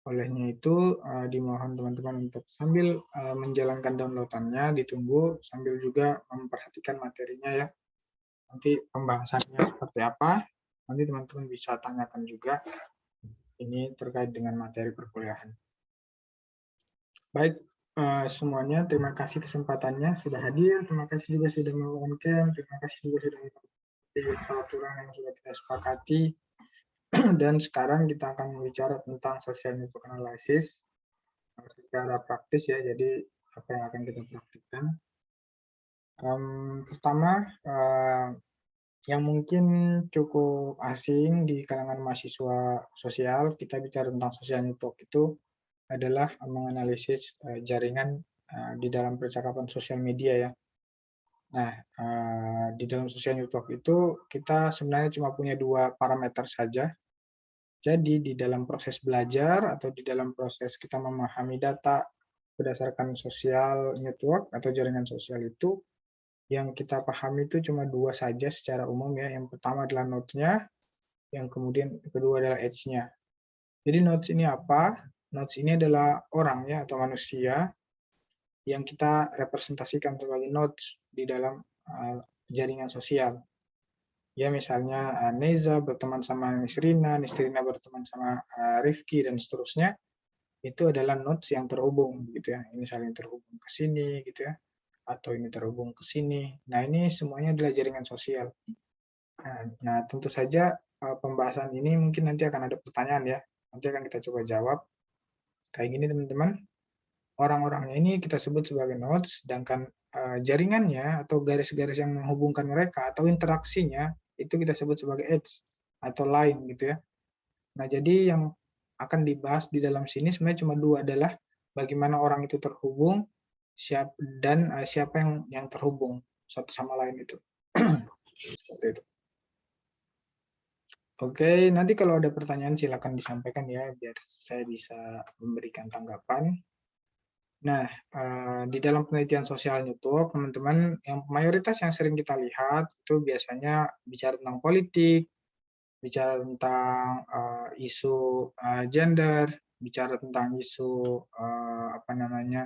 Olehnya itu dimohon teman-teman untuk sambil menjalankan downloadannya, ditunggu sambil juga memperhatikan materinya ya. Nanti pembahasannya seperti apa, nanti teman-teman bisa tanyakan juga ini terkait dengan materi perkuliahan. Baik, semuanya terima kasih kesempatannya sudah hadir, terima kasih juga sudah melakukan camp, terima kasih juga sudah mengikuti peraturan yang sudah kita sepakati. Dan sekarang kita akan berbicara tentang social network analysis secara praktis ya, jadi apa yang akan kita praktikkan. Pertama, yang mungkin cukup asing di kalangan mahasiswa sosial, kita bicara tentang social network itu adalah menganalisis jaringan di dalam percakapan sosial media ya. Nah, di dalam social network itu kita sebenarnya cuma punya dua parameter saja. Jadi di dalam proses belajar atau di dalam proses kita memahami data berdasarkan social network atau jaringan sosial itu, yang kita pahami itu cuma dua saja secara umum ya. Yang pertama adalah nodes-nya, yang kemudian kedua adalah edge-nya. Jadi nodes ini apa? Nodes ini adalah orang ya atau manusia yang kita representasikan sebagai nodes di dalam jaringan sosial. Ya misalnya Neza berteman sama Nisrina, Nisrina berteman sama Rifki dan seterusnya, itu adalah nodes yang terhubung gitu ya. Ini saling terhubung ke sini gitu ya, atau ini terhubung ke sini. Nah ini semuanya adalah jaringan sosial. Nah tentu saja pembahasan ini mungkin nanti akan ada pertanyaan ya. Nanti akan kita coba jawab. Kayak gini teman-teman. Orang-orangnya ini kita sebut sebagai nodes, sedangkan jaringannya atau garis-garis yang menghubungkan mereka atau interaksinya itu kita sebut sebagai edge atau line gitu ya. Nah, jadi yang akan dibahas di dalam sini sebenarnya cuma dua, adalah bagaimana orang itu terhubung dan siapa yang terhubung satu sama lain itu. Seperti itu. Oke, nanti kalau ada pertanyaan silakan disampaikan ya biar saya bisa memberikan tanggapan. Nah, di dalam penelitian sosial network, teman-teman, yang mayoritas yang sering kita lihat itu biasanya bicara tentang politik, bicara tentang isu gender, bicara tentang isu apa namanya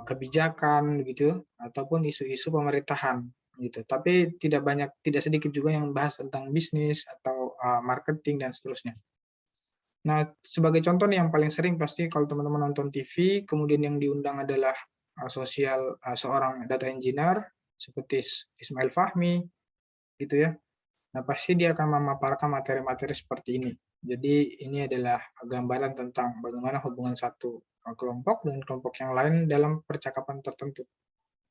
kebijakan, gitu, ataupun isu-isu pemerintahan, gitu. Tapi tidak sedikit juga yang bahas tentang bisnis atau marketing dan seterusnya. Nah, sebagai contoh nih yang paling sering pasti kalau teman-teman nonton TV, kemudian yang diundang adalah seorang data engineer seperti Ismail Fahmi, gitu ya. Nah, pasti dia akan memaparkan materi-materi seperti ini. Jadi ini adalah gambaran tentang bagaimana hubungan satu kelompok dengan kelompok yang lain dalam percakapan tertentu,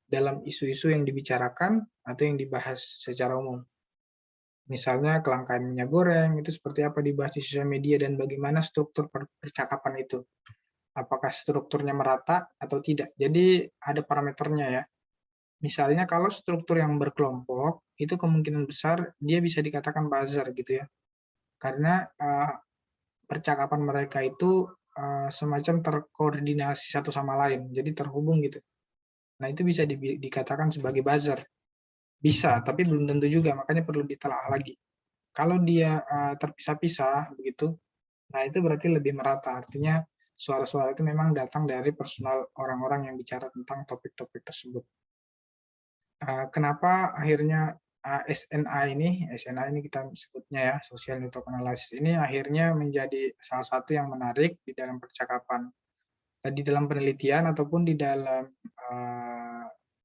dalam isu-isu yang dibicarakan atau yang dibahas secara umum. Misalnya kelangkaan minyak goreng, itu seperti apa dibahas di sosial media dan bagaimana struktur percakapan itu. Apakah strukturnya merata atau tidak. Jadi ada parameternya ya. Misalnya kalau struktur yang berkelompok, itu kemungkinan besar dia bisa dikatakan buzzer gitu ya. Karena percakapan mereka itu semacam terkoordinasi satu sama lain, jadi terhubung gitu. Nah itu bisa dikatakan sebagai buzzer. Bisa, tapi belum tentu juga, makanya perlu ditelaah lagi. Kalau dia terpisah-pisah begitu, nah itu berarti lebih merata. Artinya suara-suara itu memang datang dari personal orang-orang yang bicara tentang topik-topik tersebut. Kenapa akhirnya SNA ini kita sebutnya ya, Social Network Analysis ini akhirnya menjadi salah satu yang menarik di dalam percakapan, di dalam penelitian ataupun di dalam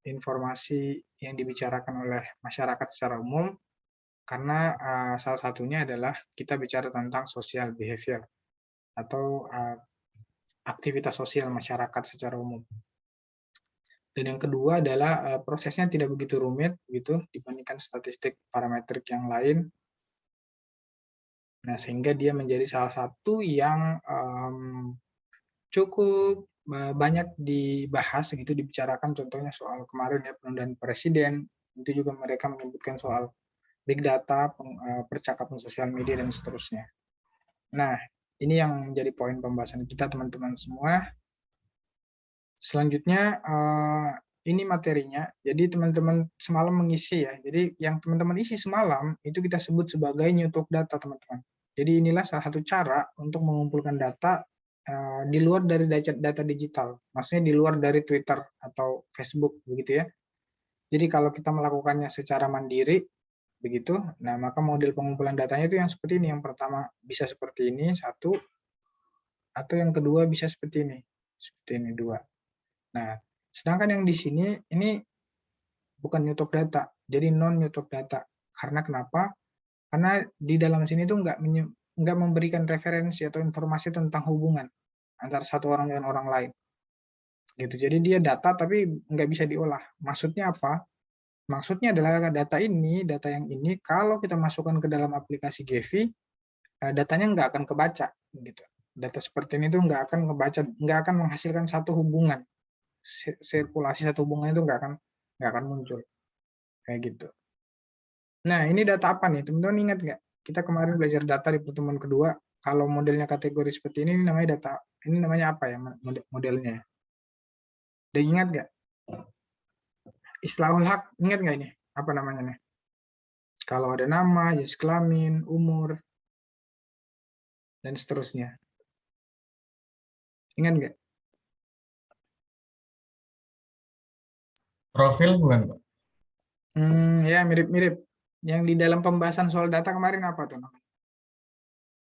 informasi yang dibicarakan oleh masyarakat secara umum, karena salah satunya adalah kita bicara tentang social behavior atau aktivitas sosial masyarakat secara umum. Dan yang kedua adalah prosesnya tidak begitu rumit gitu dibandingkan statistik parametrik yang lain. Nah, sehingga dia menjadi salah satu yang cukup banyak dibahas gitu, dibicarakan, contohnya soal kemarin ya penundaan presiden, itu juga mereka menyebutkan soal big data, percakapan sosial media dan seterusnya. Nah, ini yang menjadi poin pembahasan kita teman-teman semua. Selanjutnya ini materinya. Jadi teman-teman semalam mengisi ya. Jadi yang teman-teman isi semalam itu kita sebut sebagai network data teman-teman. Jadi inilah salah satu cara untuk mengumpulkan data di luar dari data digital, maksudnya di luar dari Twitter atau Facebook begitu ya. Jadi kalau kita melakukannya secara mandiri begitu, nah maka model pengumpulan datanya itu yang seperti ini. Yang pertama bisa seperti ini satu, atau yang kedua bisa seperti ini dua. Nah, sedangkan yang di sini ini bukan nyetok data, jadi non nyetok data. Karena kenapa? Karena di dalam sini tuh nggak memberikan referensi atau informasi tentang hubungan antara satu orang dengan orang lain. Gitu. Jadi dia data tapi nggak bisa diolah. Maksudnya apa? Maksudnya adalah data yang ini kalau kita masukkan ke dalam aplikasi Gevi, datanya nggak akan kebaca. Gitu. Data seperti ini tuh nggak akan kebaca, nggak akan menghasilkan satu hubungan. Sirkulasi satu hubungan itu nggak akan muncul. Kayak gitu. Nah, ini data apa nih? Teman-teman ingat nggak? Kita kemarin belajar data di pertemuan kedua. Kalau modelnya kategori seperti ini namanya data. Ini namanya apa ya modelnya? Udah ingat nggak? Islahul hak, ingat nggak ini? Apa namanya nih? Kalau ada nama, jenis kelamin, umur, dan seterusnya. Ingat nggak? Profil bukan, Pak? Ya mirip-mirip. Yang di dalam pembahasan soal data kemarin apa tuh?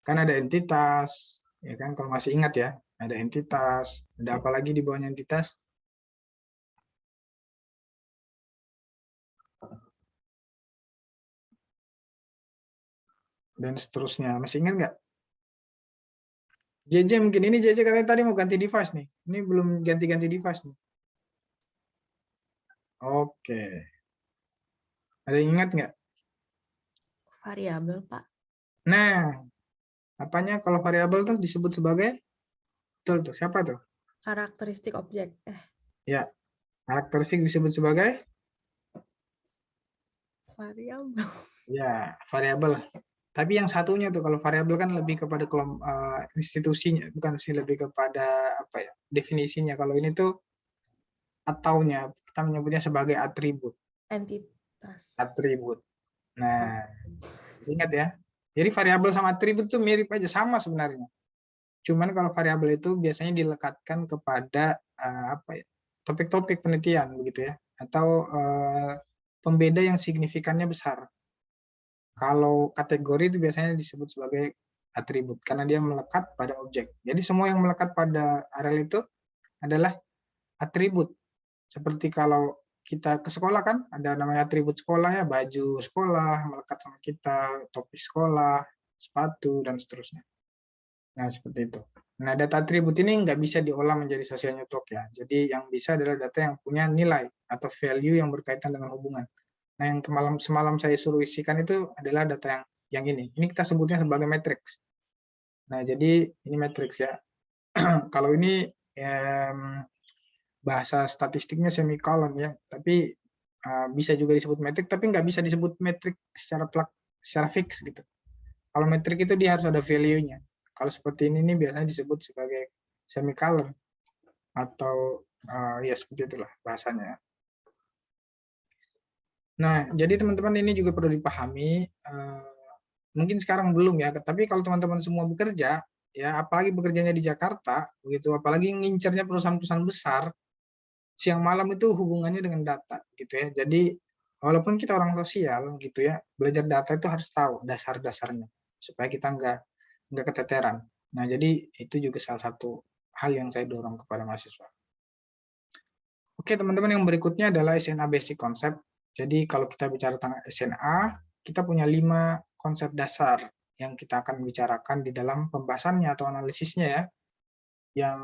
Kan ada entitas, ya kan? Kalau masih ingat ya, ada entitas. Ada apa lagi di bawahnya entitas? Dan seterusnya. Masih ingat nggak? JJ mungkin ini JJ katanya tadi mau ganti device nih. Ini belum ganti-ganti device nih. Oke. Ada yang ingat nggak? Variabel, Pak. Nah, apanya kalau variabel tuh disebut sebagai, betul tuh, siapa tuh? Karakteristik objek. Ya, karakteristik disebut sebagai? Variabel. Ya, variabel. Tapi yang satunya tuh kalau variabel kan lebih kepada institusinya, bukan sih, lebih kepada apa ya, definisinya. Kalau ini tuh ataunya kita menyebutnya sebagai atribut. Entitas. Atribut. Nah, ingat ya. Jadi variabel sama atribut tuh mirip aja, sama sebenarnya. Cuman kalau variabel itu biasanya dilekatkan kepada apa ya, topik-topik penelitian begitu ya, atau pembeda yang signifikannya besar. Kalau kategori itu biasanya disebut sebagai atribut karena dia melekat pada objek. Jadi semua yang melekat pada arel itu adalah atribut. Seperti kalau kita ke sekolah kan ada namanya atribut sekolah ya, baju sekolah melekat sama kita, topi sekolah, sepatu dan seterusnya. Nah, seperti itu. Nah, data atribut ini nggak bisa diolah menjadi social network ya. Jadi yang bisa adalah data yang punya nilai atau value yang berkaitan dengan hubungan. Nah, yang semalam saya suruh isikan itu adalah data yang ini. Ini kita sebutnya sebagai matrix. Nah, jadi ini matrix ya. Kalau ini bahasa statistiknya semicolon ya, tapi bisa juga disebut metrik, tapi nggak bisa disebut metrik secara fix gitu. Kalau metrik itu dia harus ada value-nya. Kalau seperti ini biasanya disebut sebagai semicolon atau ya seperti itulah bahasanya. Nah, jadi teman-teman ini juga perlu dipahami. Mungkin sekarang belum ya, tapi kalau teman-teman semua bekerja, ya apalagi bekerjanya di Jakarta, begitu, apalagi ngincernya perusahaan-perusahaan besar, siang malam itu hubungannya dengan data, gitu ya. Jadi walaupun kita orang sosial, gitu ya, belajar data itu harus tahu dasar-dasarnya supaya kita nggak keteteran. Nah, jadi itu juga salah satu hal yang saya dorong kepada mahasiswa. Oke, teman-teman, yang berikutnya adalah SNA Basic Concept. Jadi kalau kita bicara tentang SNA, kita punya 5 konsep dasar yang kita akan bicarakan di dalam pembahasannya atau analisisnya ya. Yang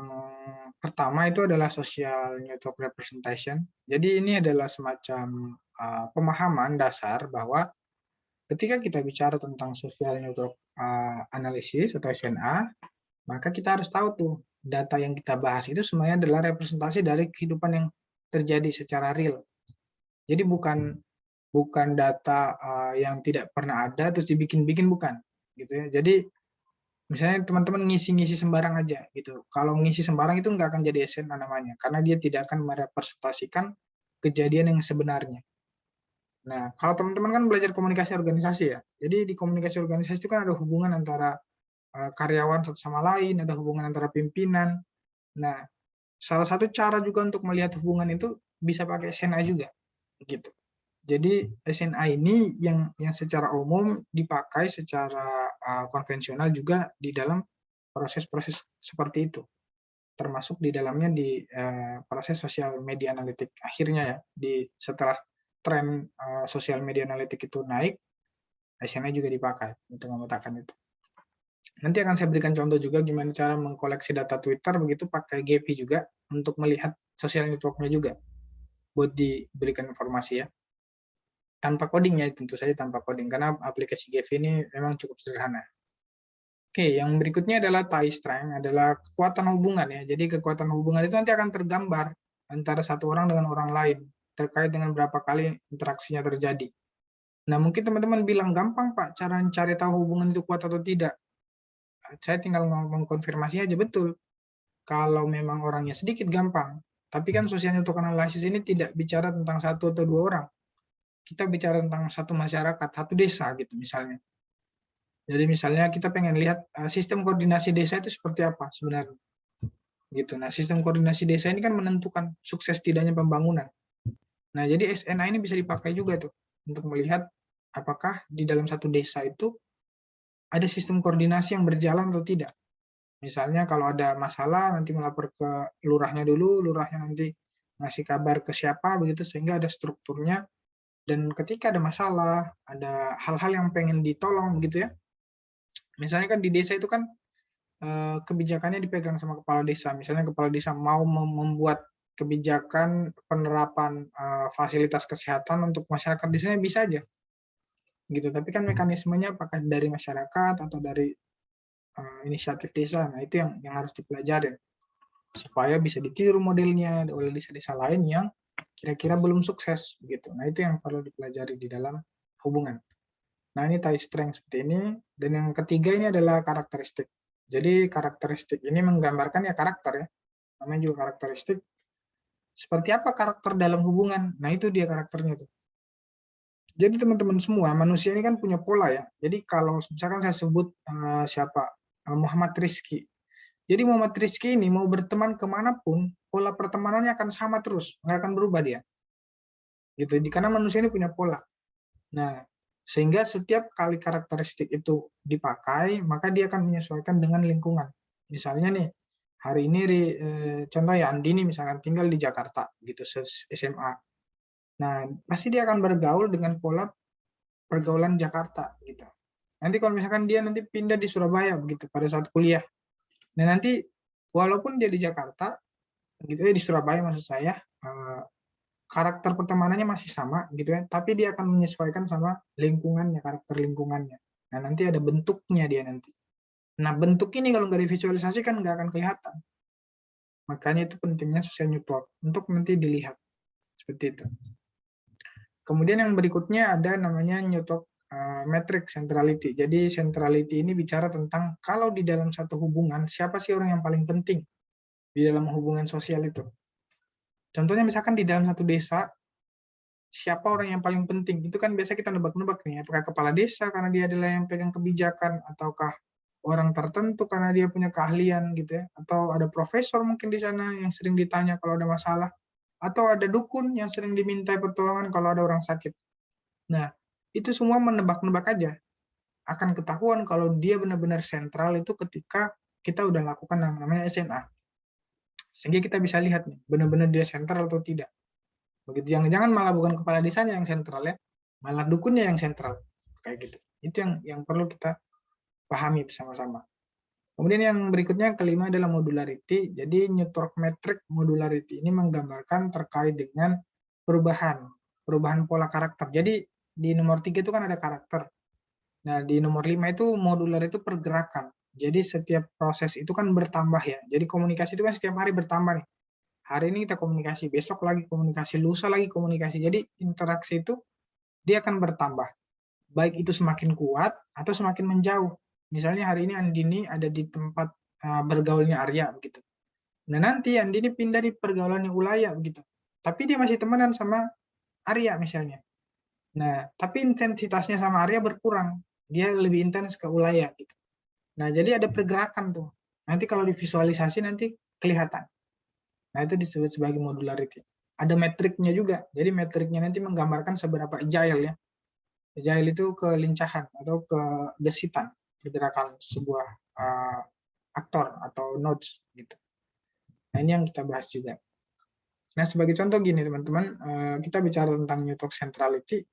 pertama itu adalah social network representation. Jadi ini adalah semacam pemahaman dasar bahwa ketika kita bicara tentang social network analysis atau SNA, maka kita harus tahu tuh data yang kita bahas itu semuanya adalah representasi dari kehidupan yang terjadi secara real. Jadi bukan data yang tidak pernah ada terus dibikin-bikin, bukan, gitu ya. Jadi misalnya teman-teman ngisi-ngisi sembarang aja gitu. Kalau ngisi sembarang itu nggak akan jadi SNA namanya, karena dia tidak akan merepresentasikan kejadian yang sebenarnya. Nah, kalau teman-teman kan belajar komunikasi organisasi ya. Jadi di komunikasi organisasi itu kan ada hubungan antara karyawan satu sama lain, ada hubungan antara pimpinan. Nah, salah satu cara juga untuk melihat hubungan itu bisa pakai SNA juga, gitu. Jadi SNA ini yang secara umum dipakai secara konvensional juga di dalam proses-proses seperti itu, termasuk di dalamnya di proses sosial media analitik. Akhirnya ya, setelah tren sosial media analitik itu naik, SNA juga dipakai untuk memetakan itu. Nanti akan saya berikan contoh juga gimana cara mengkoleksi data Twitter begitu pakai Gephi juga untuk melihat social network-nya juga buat diberikan informasi ya. Tanpa coding ya, tentu saja tanpa coding karena aplikasi Gephi ini memang cukup sederhana. Oke, yang berikutnya adalah tie strength, adalah kekuatan hubungan ya. Jadi kekuatan hubungan itu nanti akan tergambar antara satu orang dengan orang lain terkait dengan berapa kali interaksinya terjadi. Nah, mungkin teman-teman bilang gampang Pak cara mencari tahu hubungan itu kuat atau tidak. Saya tinggal mengkonfirmasi aja betul. Kalau memang orangnya sedikit gampang, tapi kan social network analysis ini tidak bicara tentang satu atau dua orang. Kita bicara tentang satu masyarakat, satu desa gitu misalnya. Jadi misalnya kita pengen lihat sistem koordinasi desa itu seperti apa sebenarnya. Gitu. Nah, sistem koordinasi desa ini kan menentukan sukses tidaknya pembangunan. Nah, jadi SNA ini bisa dipakai juga tuh untuk melihat apakah di dalam satu desa itu ada sistem koordinasi yang berjalan atau tidak. Misalnya kalau ada masalah nanti melapor ke lurahnya dulu, lurahnya nanti ngasih kabar ke siapa begitu sehingga ada strukturnya, dan ketika ada masalah, ada hal-hal yang pengen ditolong gitu ya. Misalnya kan di desa itu kan kebijakannya dipegang sama kepala desa. Misalnya kepala desa mau membuat kebijakan penerapan fasilitas kesehatan untuk masyarakat desanya bisa aja gitu. Tapi kan mekanismenya apakah dari masyarakat atau dari inisiatif desa. Nah, itu yang harus dipelajari supaya bisa ditiru modelnya oleh desa-desa lain yang kira-kira belum sukses gitu. Nah, itu yang perlu dipelajari di dalam hubungan. Nah, ini tie strength seperti ini. Dan yang ketiga ini adalah karakteristik. Jadi karakteristik ini menggambarkan ya karakter ya. Namanya juga karakteristik. Seperti apa karakter dalam hubungan? Nah, itu dia karakternya tuh. Jadi teman-teman semua, manusia ini kan punya pola ya. Jadi kalau misalkan saya sebut siapa? Muhammad Rizky. Jadi Muhammad Rizky ini mau berteman kemanapun, pola pertemanannya akan sama terus, nggak akan berubah dia. Gitu. Karena manusia ini punya pola. Nah, sehingga setiap kali karakteristik itu dipakai, maka dia akan menyesuaikan dengan lingkungan. Misalnya nih, hari ini contoh ya Andi nih misalkan tinggal di Jakarta gitu SMA. Nah, pasti dia akan bergaul dengan pola pergaulan Jakarta gitu. Nanti kalau misalkan dia nanti pindah di Surabaya begitu pada saat kuliah. Nah, nanti walaupun dia di Jakarta gitu ya, di Surabaya maksud saya, karakter pertemanannya masih sama gitu ya, tapi dia akan menyesuaikan sama lingkungannya, karakter lingkungannya. Nah, nanti ada bentuknya dia nanti. Nah, bentuk ini kalau nggak divisualisasikan nggak akan kelihatan. Makanya itu pentingnya social network untuk nanti dilihat seperti itu. Kemudian yang berikutnya ada namanya network metric centrality. Jadi centrality ini bicara tentang kalau di dalam satu hubungan siapa sih orang yang paling penting di dalam hubungan sosial itu. Contohnya misalkan di dalam satu desa, siapa orang yang paling penting? Itu kan biasa kita nebak-nebak nih, apakah kepala desa karena dia adalah yang pegang kebijakan, ataukah orang tertentu karena dia punya keahlian gitu ya, atau ada profesor mungkin di sana yang sering ditanya kalau ada masalah, atau ada dukun yang sering diminta pertolongan kalau ada orang sakit. Nah, itu semua menebak-nebak aja. Akan ketahuan kalau dia benar-benar sentral itu ketika kita udah lakukan yang namanya SNA. Sehingga kita bisa lihat nih, benar-benar dia sentral atau tidak. Begitu, jangan-jangan malah bukan kepala desanya yang sentral ya, malah dukunnya yang sentral. Kayak gitu. Itu yang perlu kita pahami bersama-sama. Kemudian yang berikutnya kelima adalah modularity. Jadi network metric modularity ini menggambarkan terkait dengan perubahan pola karakter. Jadi di nomor 3 itu kan ada karakter. Nah, di nomor 5 itu modular itu pergerakan. Jadi setiap proses itu kan bertambah ya. Jadi komunikasi itu kan setiap hari bertambah nih. Hari ini kita komunikasi, besok lagi komunikasi, lusa lagi komunikasi. Jadi interaksi itu dia akan bertambah. Baik itu semakin kuat atau semakin menjauh. Misalnya hari ini Andini ada di tempat bergaulnya Arya begitu. Nah, nanti Andini pindah di pergaulannya Ulaya begitu. Tapi dia masih temenan sama Arya misalnya. Nah, tapi intensitasnya sama Arya berkurang. Dia lebih intens ke Ulaya gitu. Nah, jadi ada pergerakan tuh. Nanti kalau divisualisasi nanti kelihatan. Nah, itu disebut sebagai modularity. Ada metriknya juga. Jadi metriknya nanti menggambarkan seberapa agile ya. Agile itu kelincahan atau kegesitan pergerakan sebuah aktor atau nodes gitu. Nah, ini yang kita bahas juga. Nah, sebagai contoh gini teman-teman, kita bicara tentang New Talk centrality.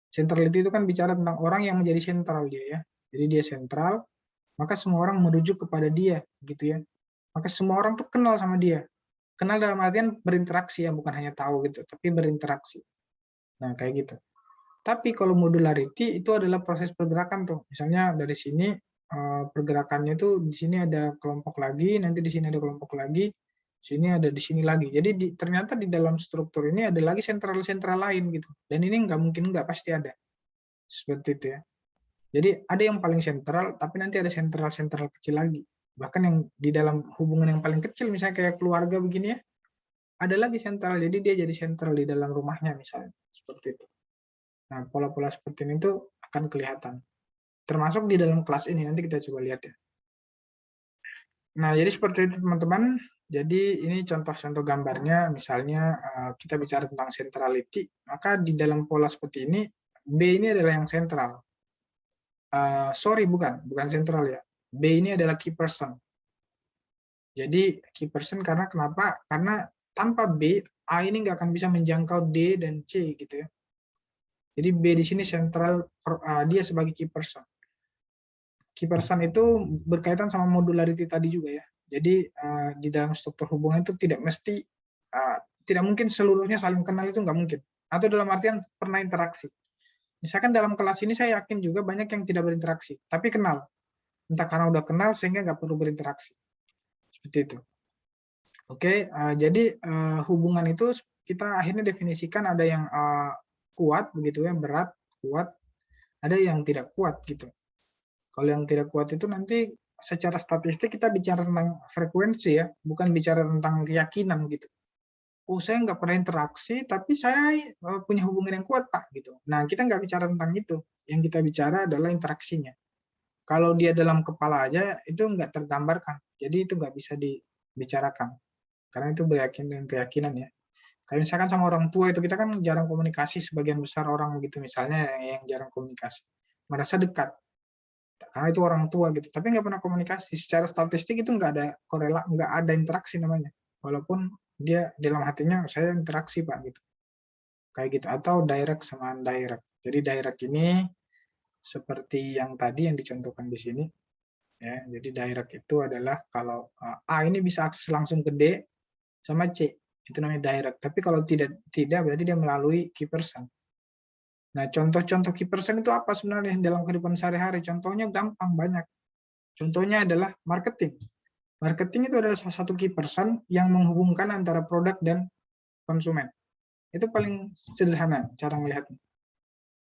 Centrality itu kan bicara tentang orang yang menjadi sentral dia ya. Jadi dia sentral, maka semua orang merujuk kepada dia gitu ya. Maka semua orang tuh kenal sama dia. Kenal dalam artian berinteraksi ya, bukan hanya tahu gitu, tapi berinteraksi. Nah, kayak gitu. Tapi kalau modularity itu adalah proses pergerakan tuh. Misalnya dari sini pergerakannya tuh di sini ada kelompok lagi, nanti di sini ada kelompok lagi, sini ada di sini lagi. Jadi ternyata di dalam struktur ini ada lagi sentral-sentral lain gitu. Dan ini nggak mungkin nggak, pasti ada. Seperti itu ya. Jadi ada yang paling sentral, tapi nanti ada sentral-sentral kecil lagi. Bahkan yang di dalam hubungan yang paling kecil, misalnya kayak keluarga begini ya, ada lagi sentral. Jadi dia jadi sentral di dalam rumahnya misalnya. Seperti itu. Nah, pola-pola seperti ini tuh akan kelihatan. Termasuk di dalam kelas ini, nanti kita coba lihat ya. Nah, jadi seperti itu teman-teman. Jadi ini contoh-contoh gambarnya, misalnya kita bicara tentang centrality, maka di dalam pola seperti ini, B ini adalah yang sentral. Sorry, bukan sentral ya. B ini adalah key person. Jadi key person karena kenapa? Karena tanpa B, A ini nggak akan bisa menjangkau D dan C gitu ya. Jadi B di sini sentral, dia sebagai key person. Key person itu berkaitan sama modularity tadi juga ya. Jadi di dalam struktur hubungan itu tidak mesti, tidak mungkin seluruhnya saling kenal, itu nggak mungkin. Atau dalam artian pernah interaksi. Misalkan dalam kelas ini saya yakin juga banyak yang tidak berinteraksi, tapi kenal. Entah karena udah kenal sehingga nggak perlu berinteraksi. Seperti itu. Oke, jadi hubungan itu kita akhirnya definisikan ada yang kuat begitu ya, berat, kuat, ada yang tidak kuat gitu. Kalau yang tidak kuat itu nanti secara statistik kita bicara tentang frekuensi ya, bukan bicara tentang keyakinan gitu. Oh, saya nggak pernah interaksi, tapi saya punya hubungan yang kuat, Pak, gitu. Nah, kita nggak bicara tentang itu. Yang kita bicara adalah interaksinya. Kalau dia dalam kepala aja, itu nggak tergambarkan. Jadi itu nggak bisa dibicarakan. Karena itu beryakin dengan keyakinan ya. Kayak misalkan sama orang tua itu, kita kan jarang komunikasi, sebagian besar orang gitu, misalnya yang jarang komunikasi. Merasa dekat. Karena itu orang tua gitu, tapi nggak pernah komunikasi. Secara statistik itu nggak ada nggak ada interaksi namanya. Walaupun dia dalam hatinya saya interaksi Pak gitu, kayak gitu. Atau direct sama indirect. Jadi direct ini seperti yang tadi yang dicontohkan di sini ya. Jadi direct itu adalah kalau A ini bisa akses langsung ke D sama C, itu namanya direct. Tapi kalau tidak berarti dia melalui key person. Nah, contoh-contoh key person itu apa sebenarnya dalam kehidupan sehari-hari? Contohnya gampang, banyak. Contohnya adalah marketing. Marketing itu adalah salah satu key person yang menghubungkan antara produk dan konsumen. Itu paling sederhana cara melihatnya.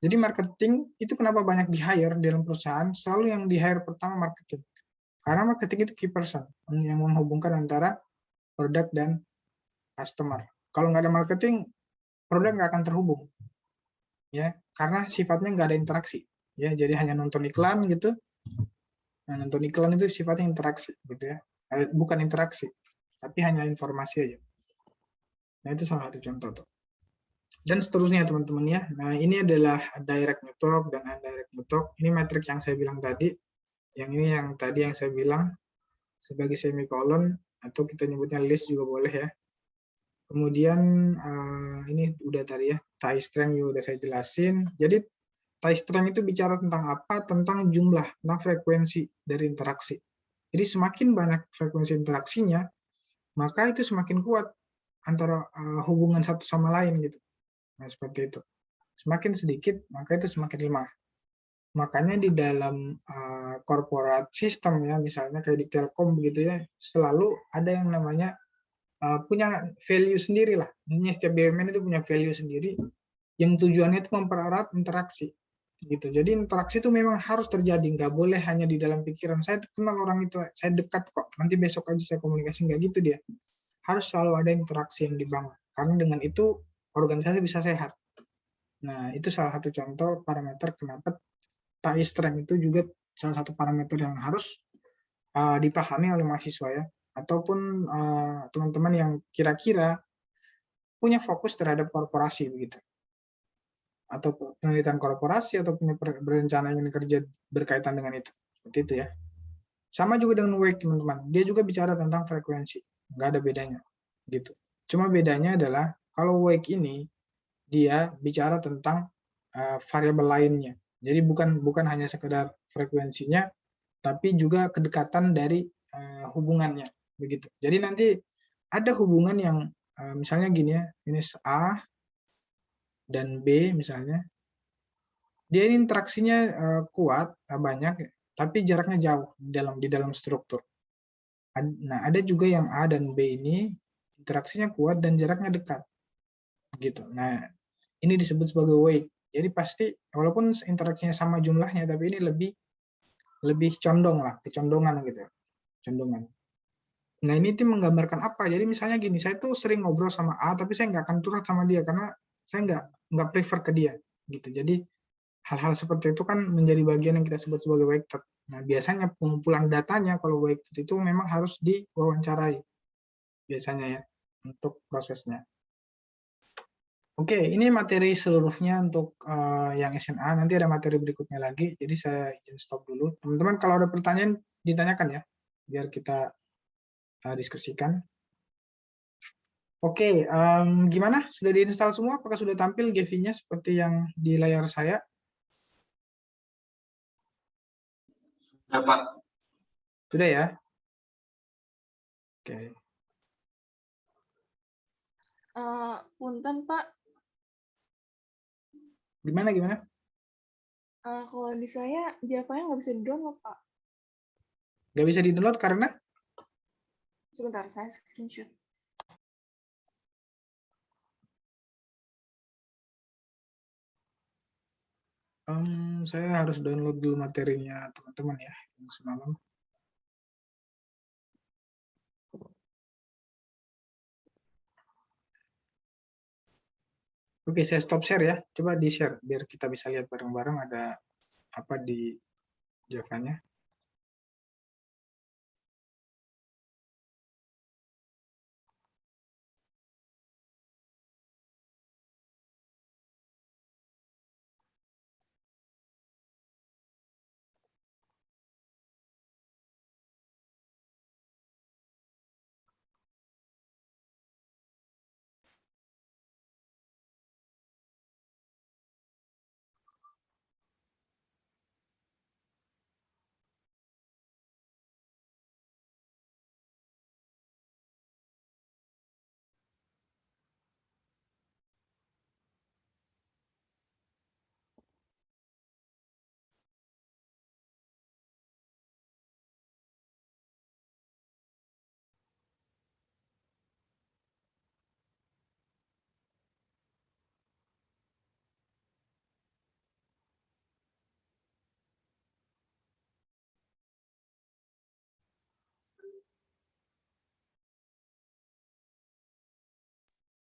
Jadi marketing itu kenapa banyak di-hire dalam perusahaan, selalu yang di-hire pertama marketing. Karena marketing itu key person yang menghubungkan antara produk dan customer. Kalau nggak ada marketing, produk nggak akan terhubung. Ya, karena sifatnya nggak ada interaksi. Ya, jadi hanya nonton iklan gitu. Nah, nonton iklan itu sifatnya interaksi gitu ya. Bukan interaksi, tapi hanya informasi aja. Nah, itu salah satu contoh tuh. Dan seterusnya teman-teman ya. Nah, ini adalah direct network dan indirect network. Ini metrik yang saya bilang tadi. Yang ini yang tadi yang saya bilang sebagai semikolon, atau kita nyebutnya list juga boleh ya. Kemudian ini udah tadi ya, tie strength juga udah saya jelasin. Jadi tie strength itu bicara tentang apa? Tentang jumlah, tentang frekuensi dari interaksi. Jadi semakin banyak frekuensi interaksinya, maka itu semakin kuat antara hubungan satu sama lain gitu. Nah, seperti itu. Semakin sedikit, maka itu semakin lemah. Makanya di dalam corporate system ya, misalnya kayak di Telkom begitu ya, selalu ada yang namanya punya value sendiri lah. Ini setiap BUMN itu punya value sendiri yang tujuannya itu mempererat interaksi. Gitu. Jadi interaksi itu memang harus terjadi, nggak boleh hanya di dalam pikiran. Saya kenal orang itu, saya dekat kok, nanti besok aja saya komunikasi, nggak gitu dia. Harus selalu ada interaksi yang dibangun. Karena dengan itu organisasi bisa sehat. Nah, itu salah satu contoh parameter kenapa TAI strength itu juga salah satu parameter yang harus dipahami oleh mahasiswa ya, ataupun teman-teman yang kira-kira punya fokus terhadap korporasi begitu, atau penelitian korporasi atau punya berencana ingin kerja berkaitan dengan itu, seperti itu ya. Sama juga dengan wake teman-teman, dia juga bicara tentang frekuensi, nggak ada bedanya gitu. Cuma bedanya adalah kalau wake ini dia bicara tentang variabel lainnya. Jadi bukan hanya sekedar frekuensinya, tapi juga kedekatan dari hubungannya begitu. Jadi nanti ada hubungan yang misalnya gini ya, ini A dan B misalnya, dia ini interaksinya kuat, banyak, tapi jaraknya jauh di dalam struktur. Nah, ada juga yang A dan B ini interaksinya kuat dan jaraknya dekat, gitu. Nah, ini disebut sebagai weight. Jadi pasti walaupun interaksinya sama jumlahnya, tapi ini lebih condong lah, kecondongan gitu, condongan. Nah, ini tim menggambarkan apa? Jadi misalnya gini, saya tuh sering ngobrol sama A, tapi saya nggak akan curhat sama dia karena saya nggak prefer ke dia, gitu. Jadi hal-hal seperti itu kan menjadi bagian yang kita sebut sebagai weighted. Nah, biasanya pengumpulan datanya kalau weighted itu memang harus diwawancarai biasanya ya untuk prosesnya. Oke, ini materi seluruhnya untuk yang SMA. Nanti ada materi berikutnya lagi. Jadi saya izin stop dulu. Teman-teman kalau ada pertanyaan ditanyakan ya, biar kita diskusikan. Oke, gimana? Sudah diinstal semua? Apakah sudah tampil GV-nya seperti yang di layar saya? Sudah, Pak. Sudah ya? Oke. Punten Pak, Gimana? kalau di saya Java-nya nggak bisa di-download Pak. Nggak bisa di-download karena? Sebentar, saya screenshot. Saya harus download dulu materinya teman-teman ya, yang semalam. Oke, saya stop share ya. Coba di-share biar kita bisa lihat bareng-bareng ada apa di Java-nya.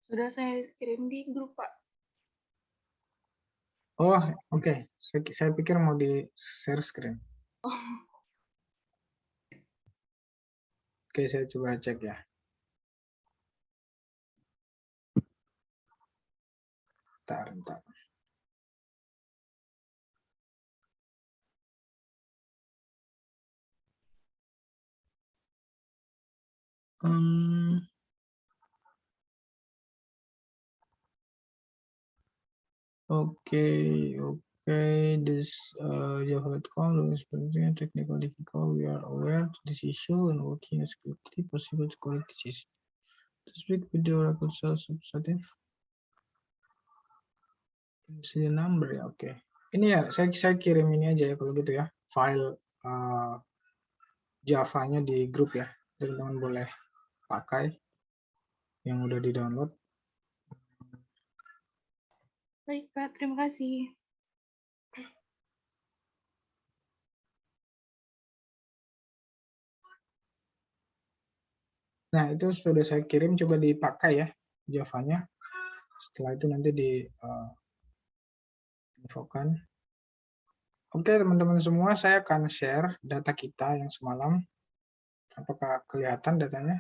Sudah saya kirim di grup Pak. Oh, oke. Saya pikir mau di-share screen. Oke, saya coba cek ya. Bentar. Okay. This Java.com is technical difficult. We are aware of this issue and working as quickly possible to correct this issue. To speak with the Oracle sales representative. See the number ya, oke. Ini ya, saya kirim ini aja ya kalau gitu ya, file Java-nya di grup ya. Teman-teman boleh pakai yang udah di-download. Baik Pak, terima kasih. Nah, itu sudah saya kirim, coba dipakai ya Java-nya. Setelah itu nanti infokan. Oke, teman-teman semua, saya akan share data kita yang semalam. Apakah kelihatan datanya?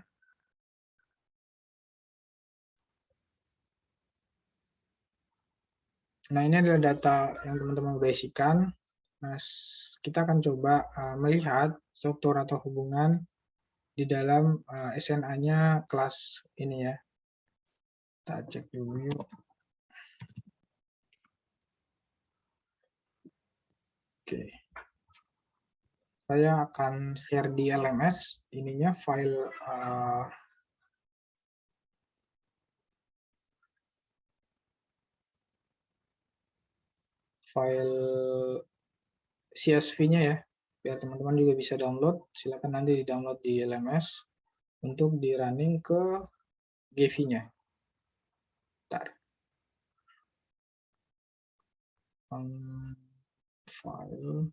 Nah, ini adalah data yang teman-teman udah isikan. Nah, kita akan coba melihat struktur atau hubungan di dalam SNA-nya kelas ini ya. Kita cek dulu yuk. Oke. Saya akan share di LMS, ininya file CSV-nya ya, biar teman-teman juga bisa download. Silakan nanti di-download di LMS untuk di-running ke GV-nya. Bentar. File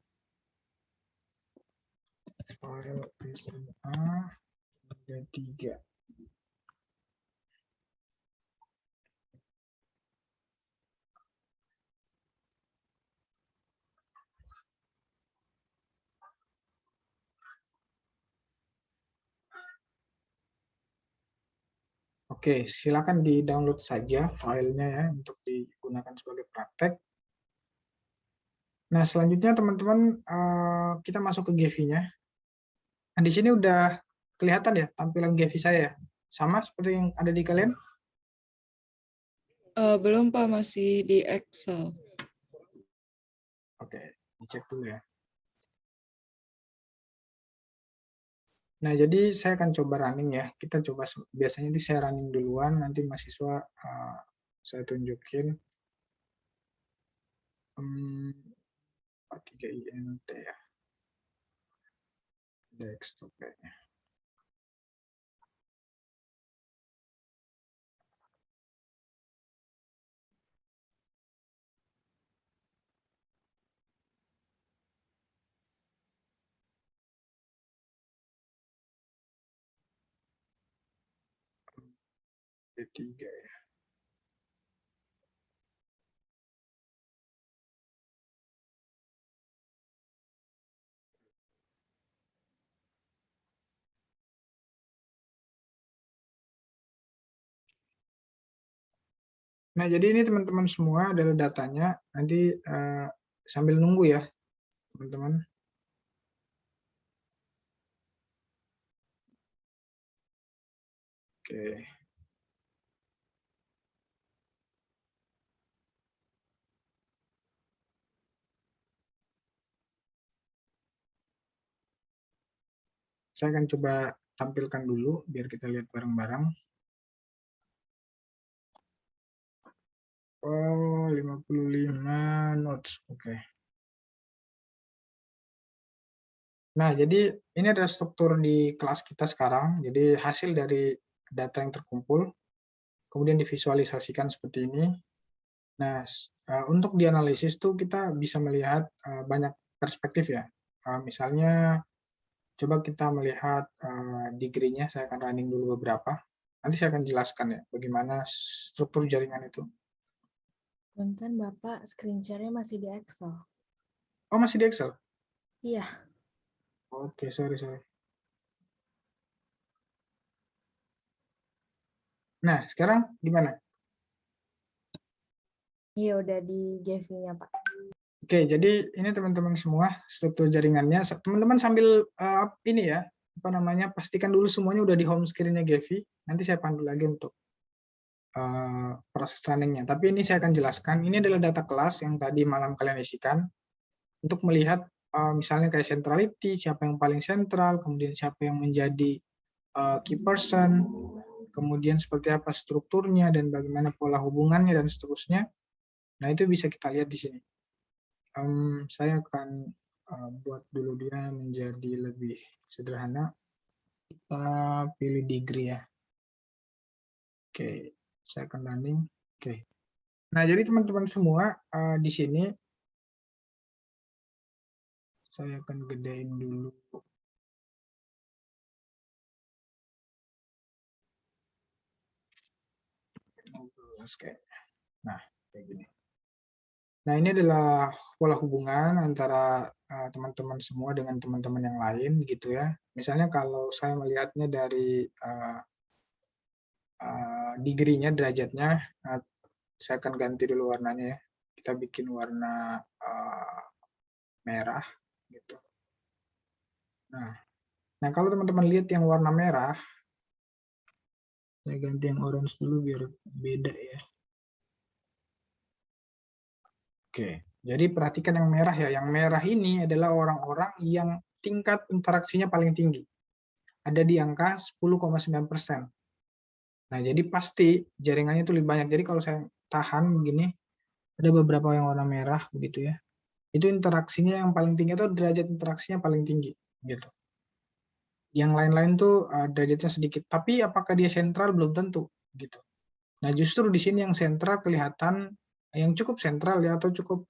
SMA ada 3. Oke, silakan di-download saja filenya ya untuk digunakan sebagai praktek. Nah, selanjutnya teman-teman kita masuk ke GV-nya. Nah, di sini udah kelihatan ya tampilan GV saya ya? Sama seperti yang ada di kalian? Belum Pak, masih di Excel. Oke, dicek dulu ya. Nah, jadi saya akan coba running ya. Kita coba, biasanya nanti saya running duluan, nanti mahasiswa saya tunjukin. 3INT ya. Desktop kayaknya. D3 ya. Nah, jadi ini teman-teman semua adalah datanya. Nanti sambil nunggu ya, teman-teman. Oke. Saya akan coba tampilkan dulu biar kita lihat bareng-bareng. Oh, 55 notes. Oke. Nah, jadi ini adalah struktur di kelas kita sekarang. Jadi hasil dari data yang terkumpul, kemudian divisualisasikan seperti ini. Nah, untuk dianalisis tuh kita bisa melihat banyak perspektif ya. Misalnya, coba kita melihat degree-nya, saya akan running dulu beberapa. Nanti saya akan jelaskan ya, bagaimana struktur jaringan itu. Punten Bapak, screen share-nya masih di Excel. Oh, masih di Excel? Iya. Oke, sorry. Nah, sekarang gimana? Iya, udah di GV-nya, Pak. Oke, jadi ini teman-teman semua struktur jaringannya. Teman-teman sambil ini ya, pastikan dulu semuanya udah di home screen-nya GV. Nanti saya pandu lagi untuk proses runningnya. Tapi ini saya akan jelaskan. Ini adalah data kelas yang tadi malam kalian isikan untuk melihat misalnya kayak centrality, siapa yang paling sentral, kemudian siapa yang menjadi key person, kemudian seperti apa strukturnya dan bagaimana pola hubungannya dan seterusnya. Nah, itu bisa kita lihat di sini. Saya akan buat dulu dia menjadi lebih sederhana. Kita pilih degree ya. Oke, saya akan running. Oke. Nah, jadi teman-teman semua di sini saya akan gedein dulu. Oke. Nah, kayak gini. Nah, ini adalah pola hubungan antara teman-teman semua dengan teman-teman yang lain gitu ya. Misalnya kalau saya melihatnya dari degree-nya, derajatnya, saya akan ganti dulu warnanya ya. Kita bikin warna merah gitu. Nah, kalau teman-teman lihat yang warna merah, saya ganti yang orange dulu biar beda ya. Oke, jadi perhatikan yang merah ya. Yang merah ini adalah orang-orang yang tingkat interaksinya paling tinggi. Ada di angka 10,9%. Nah, jadi pasti jaringannya itu lebih banyak. Jadi kalau saya tahan begini, ada beberapa yang warna merah begitu ya. Itu interaksinya yang paling tinggi atau derajat interaksinya paling tinggi gitu. Yang lain-lain tuh derajatnya sedikit. Tapi apakah dia sentral belum tentu gitu. Nah, justru di sini yang sentral kelihatan yang cukup sentral ya atau cukup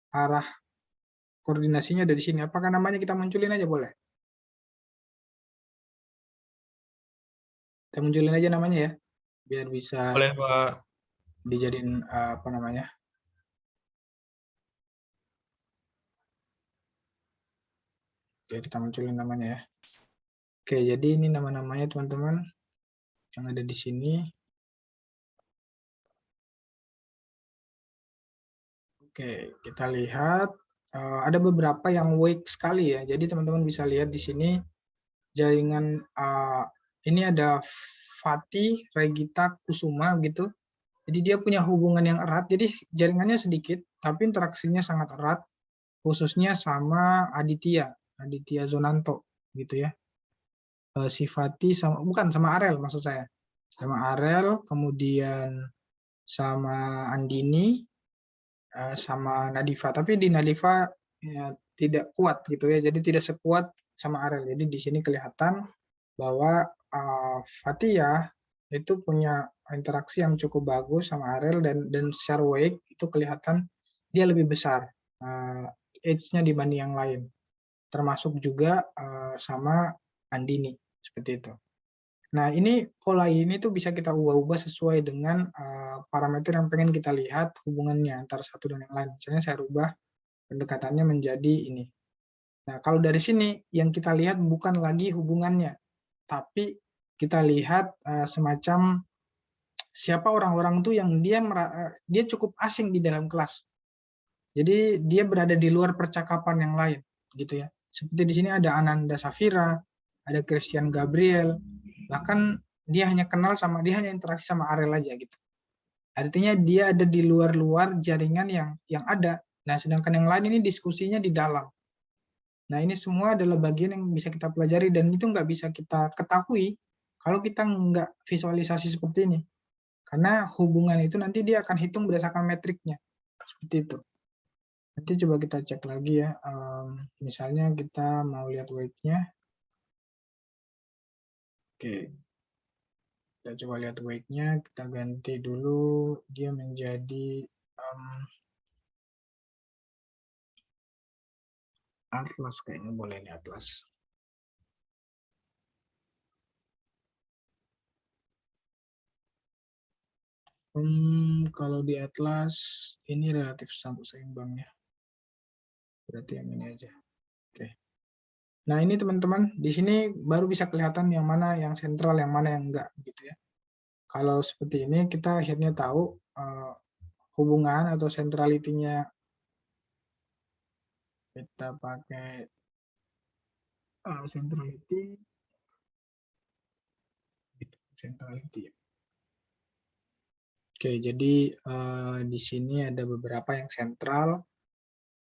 arah koordinasinya dari sini. Apakah namanya kita munculin aja boleh? Kita munculin aja namanya ya, biar bisa Boleh, Pak. dijadiin apa namanya. Oke, kita munculin namanya ya. Oke, jadi ini nama-namanya teman-teman yang ada di sini. Oke, kita lihat ada beberapa yang weak sekali ya. Jadi teman-teman bisa lihat di sini jaringan ini ada Fatih Regita Kusuma gitu. Jadi dia punya hubungan yang erat. Jadi jaringannya sedikit, tapi interaksinya sangat erat, khususnya sama Aditya Zonanto gitu ya. Si Fatih sama bukan sama Arel maksud saya. Sama Arel, kemudian sama Andini, sama Nadifa. Tapi di Nadifa ya, tidak kuat gitu ya. Jadi tidak sekuat sama Arel. Jadi di sini kelihatan bahwa Fatia itu punya interaksi yang cukup bagus sama Arel dan secara weight itu kelihatan dia lebih besar age-nya dibanding yang lain. Termasuk juga sama Andini seperti itu. Nah, ini pola ini tuh bisa kita ubah-ubah sesuai dengan parameter yang pengen kita lihat hubungannya antara satu dan yang lain. Misalnya saya rubah pendekatannya menjadi ini. Nah, kalau dari sini yang kita lihat bukan lagi hubungannya, tapi kita lihat semacam siapa orang-orang tuh yang dia cukup asing di dalam kelas. Jadi dia berada di luar percakapan yang lain, gitu ya. Seperti di sini ada Ananda Safira, ada Christian Gabriel, bahkan dia hanya interaksi sama Arel aja gitu. Artinya dia ada di luar-luar jaringan yang ada. Nah, sedangkan yang lain ini diskusinya di dalam. Nah, ini semua adalah bagian yang bisa kita pelajari dan itu nggak bisa kita ketahui kalau kita nggak visualisasi seperti ini. Karena hubungan itu nanti dia akan hitung berdasarkan metriknya. Seperti itu. Nanti coba kita cek lagi ya. Misalnya kita mau lihat weight-nya. Oke. Kita coba lihat weight-nya. Kita ganti dulu. Dia menjadi Atlas kayaknya boleh nih Atlas. Kalau di Atlas ini relatif seimbang ya. Berarti yang ini aja. Oke. Nah, ini teman-teman, di sini baru bisa kelihatan yang mana yang sentral, yang mana yang enggak gitu ya. Kalau seperti ini kita akhirnya tahu hubungan atau centrality-nya. Kita pakai centrality ya. Oke, jadi di sini ada beberapa yang sentral.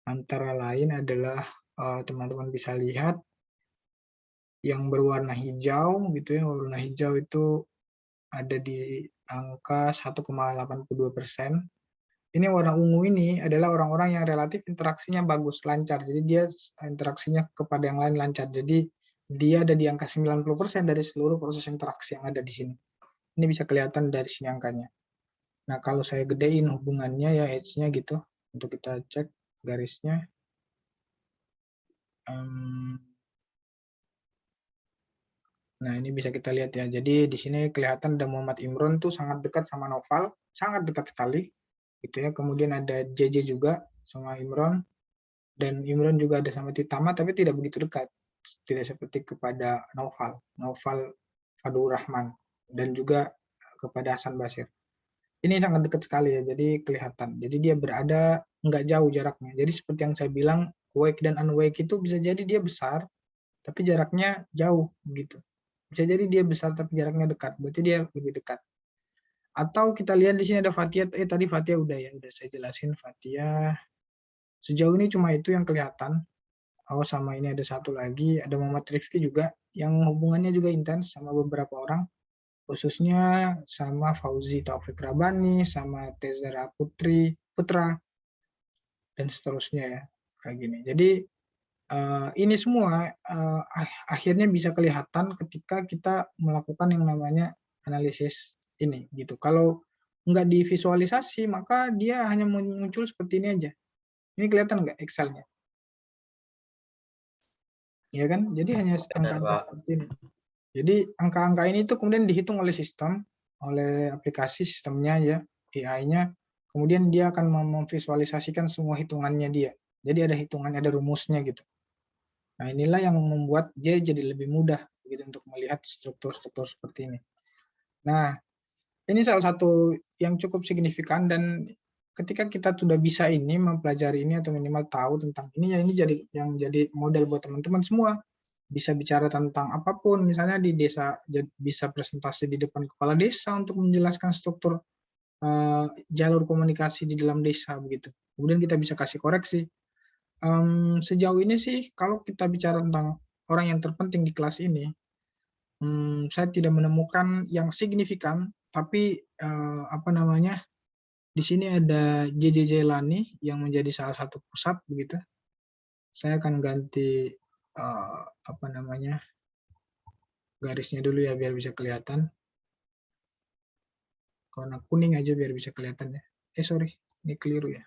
Antara lain adalah teman-teman bisa lihat yang berwarna hijau gitu ya. Warna hijau itu ada di angka 1,82%. Ini warna ungu ini adalah orang-orang yang relatif interaksinya bagus, lancar. Jadi dia interaksinya kepada yang lain lancar. Jadi dia ada di angka 90% dari seluruh proses interaksi yang ada di sini. Ini bisa kelihatan dari sini angkanya. Nah, kalau saya gedein hubungannya ya edge-nya gitu, untuk kita cek garisnya. Nah, ini bisa kita lihat ya. Jadi di sini kelihatan ada Muhammad Imron tuh sangat dekat sama Noval, sangat dekat sekali. gitu ya. Kemudian ada JJ juga sama Imron, dan Imron juga ada sama Titama, tapi tidak begitu dekat, tidak seperti kepada Naufal Fadur Rahman, dan juga kepada Hasan Basir. Ini sangat dekat sekali ya, jadi kelihatan. Jadi dia berada nggak jauh jaraknya. Jadi seperti yang saya bilang, wake dan unwake itu bisa jadi dia besar, tapi jaraknya jauh gitu. Bisa jadi dia besar tapi jaraknya dekat, berarti dia lebih dekat. Atau kita lihat di sini ada Fathia, tadi Fathia udah saya jelasin Fathia. Sejauh ini cuma itu yang kelihatan. Oh, sama ini ada satu lagi, ada Muhammad Rifki juga, yang hubungannya juga intens sama beberapa orang, khususnya sama Fauzi Taufik Rabani, sama Tezara Putra, dan seterusnya ya, kayak gini. Jadi ini semua akhirnya bisa kelihatan ketika kita melakukan yang namanya analisis ini gitu. Kalau nggak divisualisasi, maka dia hanya muncul seperti ini aja. Ini kelihatan nggak Excel-nya? Ya kan? Jadi hanya angka-angka seperti ini. Jadi angka-angka ini tuh kemudian dihitung oleh sistem, oleh aplikasi sistemnya ya, AI-nya. Kemudian dia akan memvisualisasikan semua hitungannya dia. Jadi ada hitungannya, ada rumusnya gitu. Nah, inilah yang membuat dia jadi lebih mudah gitu untuk melihat struktur-struktur seperti ini. Nah, ini salah satu yang cukup signifikan, dan ketika kita sudah bisa ini mempelajari ini atau minimal tahu tentang ini, ya ini jadi model buat teman-teman semua. Bisa bicara tentang apapun, misalnya di desa bisa presentasi di depan kepala desa untuk menjelaskan struktur jalur komunikasi di dalam desa begitu. Kemudian kita bisa kasih koreksi. Sejauh ini sih kalau kita bicara tentang orang yang terpenting di kelas ini, saya tidak menemukan yang signifikan, tapi di sini ada JJ Jailani yang menjadi salah satu pusat begitu. Saya akan ganti garisnya dulu ya biar bisa kelihatan. Warna kuning aja biar bisa kelihatan ya. Sorry, ini keliru ya.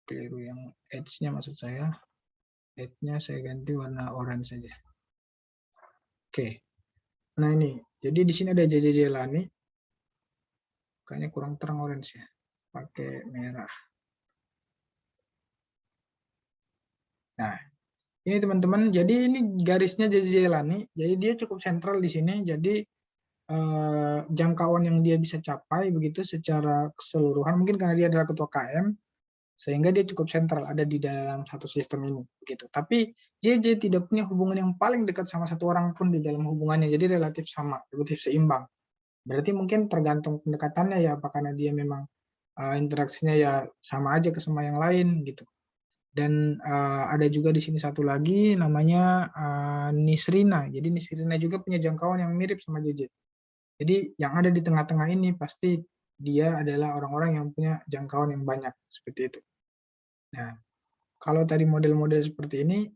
Keliru yang edge-nya maksud saya. Edge-nya saya ganti warna orange saja. Oke. Nah ini, jadi di sini ada JJ Jailani. Kayaknya kurang terang orange ya. Pakai merah. Nah, ini teman-teman, jadi ini garisnya JJ Jailani. Jadi dia cukup sentral di sini. Jadi jangkauan yang dia bisa capai begitu secara keseluruhan, mungkin karena dia adalah ketua KM, sehingga dia cukup sentral ada di dalam satu sistem ini begitu. Tapi JJ tidak punya hubungan yang paling dekat sama satu orang pun di dalam hubungannya, jadi relatif sama, relatif seimbang. Berarti mungkin tergantung pendekatannya ya, apa karena dia memang interaksinya ya sama aja ke sama yang lain gitu. Dan ada juga di sini satu lagi namanya Nisrina. Jadi Nisrina juga punya jangkauan yang mirip sama JJ. Jadi yang ada di tengah-tengah ini pasti dia adalah orang-orang yang punya jangkauan yang banyak seperti itu. Nah, kalau tadi model-model seperti ini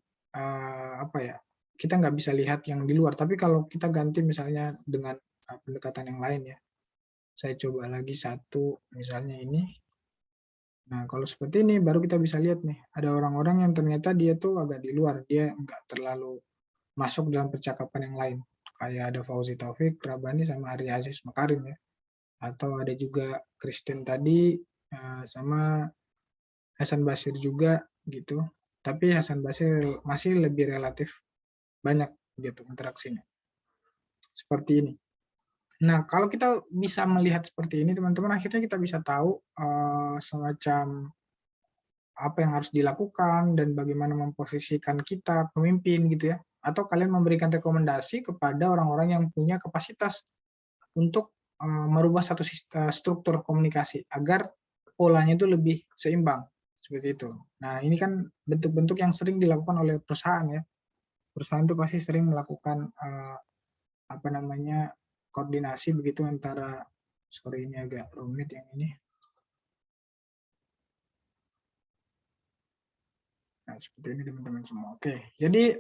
kita nggak bisa lihat yang di luar. Tapi kalau kita ganti misalnya dengan pendekatan yang lain ya, saya coba lagi satu misalnya ini. Nah, kalau seperti ini baru kita bisa lihat nih, ada orang-orang yang ternyata dia tuh agak di luar, dia nggak terlalu masuk dalam percakapan yang lain. Kayak ada Fauzi Taufik, Rabani, sama Ari Aziz Makarim ya. Atau ada juga Kristen tadi, sama Hasan Basir juga gitu. Tapi Hasan Basir masih lebih relatif banyak gitu interaksinya. Seperti ini. Nah, kalau kita bisa melihat seperti ini, teman-teman, akhirnya kita bisa tahu semacam apa yang harus dilakukan dan bagaimana memposisikan kita pemimpin gitu ya. Atau kalian memberikan rekomendasi kepada orang-orang yang punya kapasitas untuk merubah satu struktur komunikasi agar polanya itu lebih seimbang seperti itu. Nah, ini kan bentuk-bentuk yang sering dilakukan oleh perusahaan ya. Perusahaan itu pasti sering melakukan koordinasi begitu antara, sorry ini agak rumit yang ini. Nah, seperti ini teman-teman semua. Oke, jadi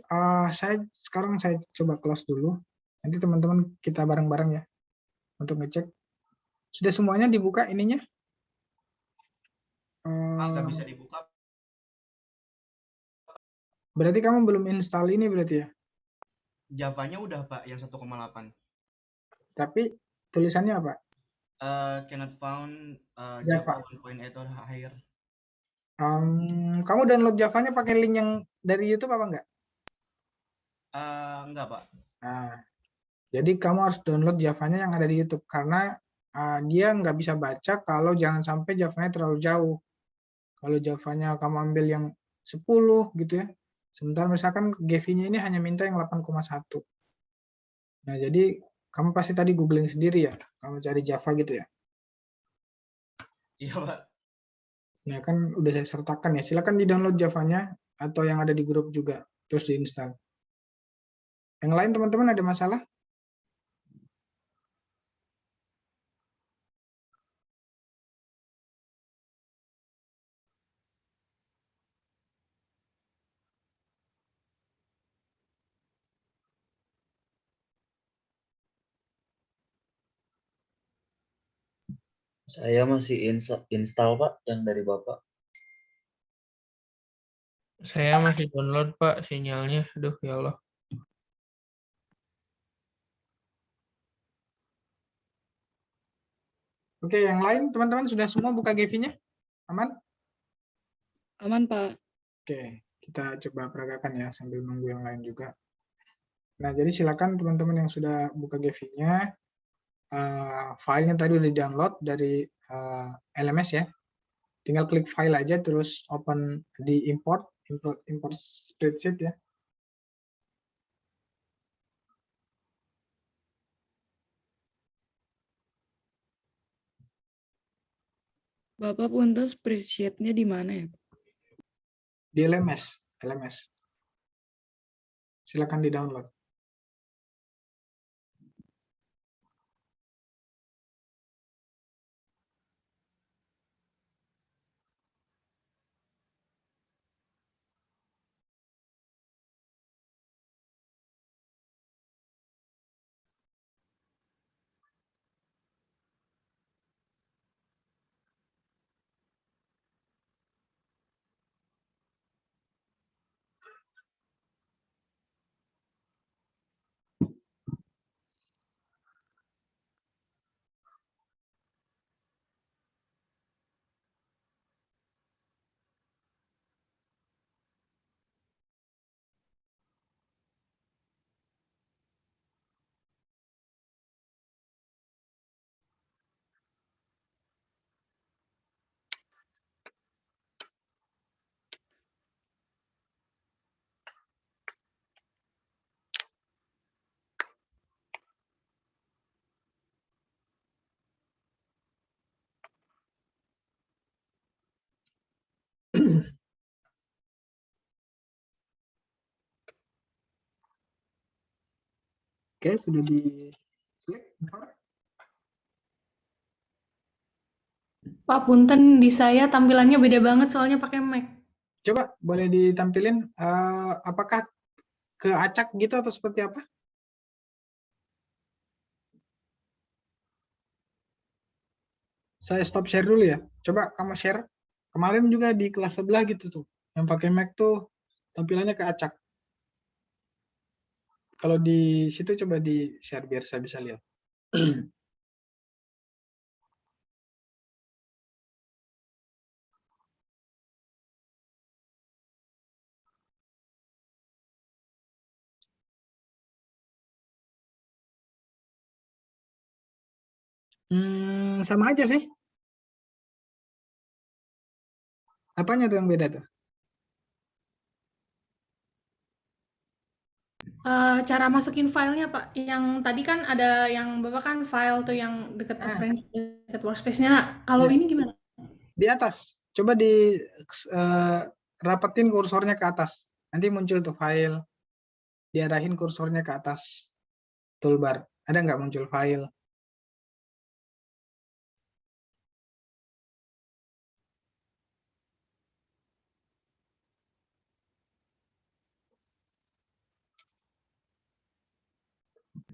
sekarang saya coba close dulu. Nanti teman-teman kita bareng-bareng ya untuk ngecek. Sudah semuanya dibuka ininya? Nggak bisa dibuka. Berarti kamu belum install ini berarti ya? Java-nya udah Pak, yang 1,8. Tapi tulisannya apa? Cannot found Java. Java 1.8 or higher. Kamu download Javanya pakai link yang dari YouTube apa enggak? Enggak, Pak. Nah, jadi kamu harus download Javanya yang ada di YouTube karena dia nggak bisa baca kalau jangan sampai Javanya terlalu jauh. Kalau Javanya kamu ambil yang 10 gitu ya. Sementara misalkan GV-nya ini hanya minta yang 8,1. Nah, jadi kamu pasti tadi googling sendiri ya. Kamu cari Java gitu ya. Iya, Pak. Nah, kan udah saya sertakan ya. Silakan di-download Javanya atau yang ada di grup juga terus diinstal. Yang lain teman-teman ada masalah? Saya masih install Pak yang dari Bapak. Saya masih download, Pak, sinyalnya. Aduh, ya Allah. Oke, yang lain teman-teman sudah semua buka GV-nya? Aman? Aman, Pak. Oke, kita coba peragakan ya sambil nunggu yang lain juga. Nah, jadi silakan teman-teman yang sudah buka GV-nya, filenya tadi udah di-download dari LMS ya. Tinggal klik file aja terus open di import spreadsheet ya. Bapak punten spreadsheet-nya di mana ya? Di LMS. Silakan di-download. Oke, sudah di-klik. Pak, punten di saya tampilannya beda banget soalnya pakai Mac. Coba boleh ditampilin apakah keacak gitu atau seperti apa? Saya stop share dulu ya. Coba kamu share. Kemarin juga di kelas sebelah gitu tuh. Yang pakai Mac tuh tampilannya keacak. Kalau di situ coba di share biar saya bisa lihat. Sama aja sih. Apanya tuh yang beda tuh? Cara masukin filenya, Pak. Yang tadi kan ada yang Bapak kan file tuh yang deket deket workspace-nya. Nah, kalau Ya. ini gimana? Di atas. Coba di rapetin kursornya ke atas. Nanti muncul tuh file. Diarahin kursornya ke atas toolbar. Ada nggak muncul file?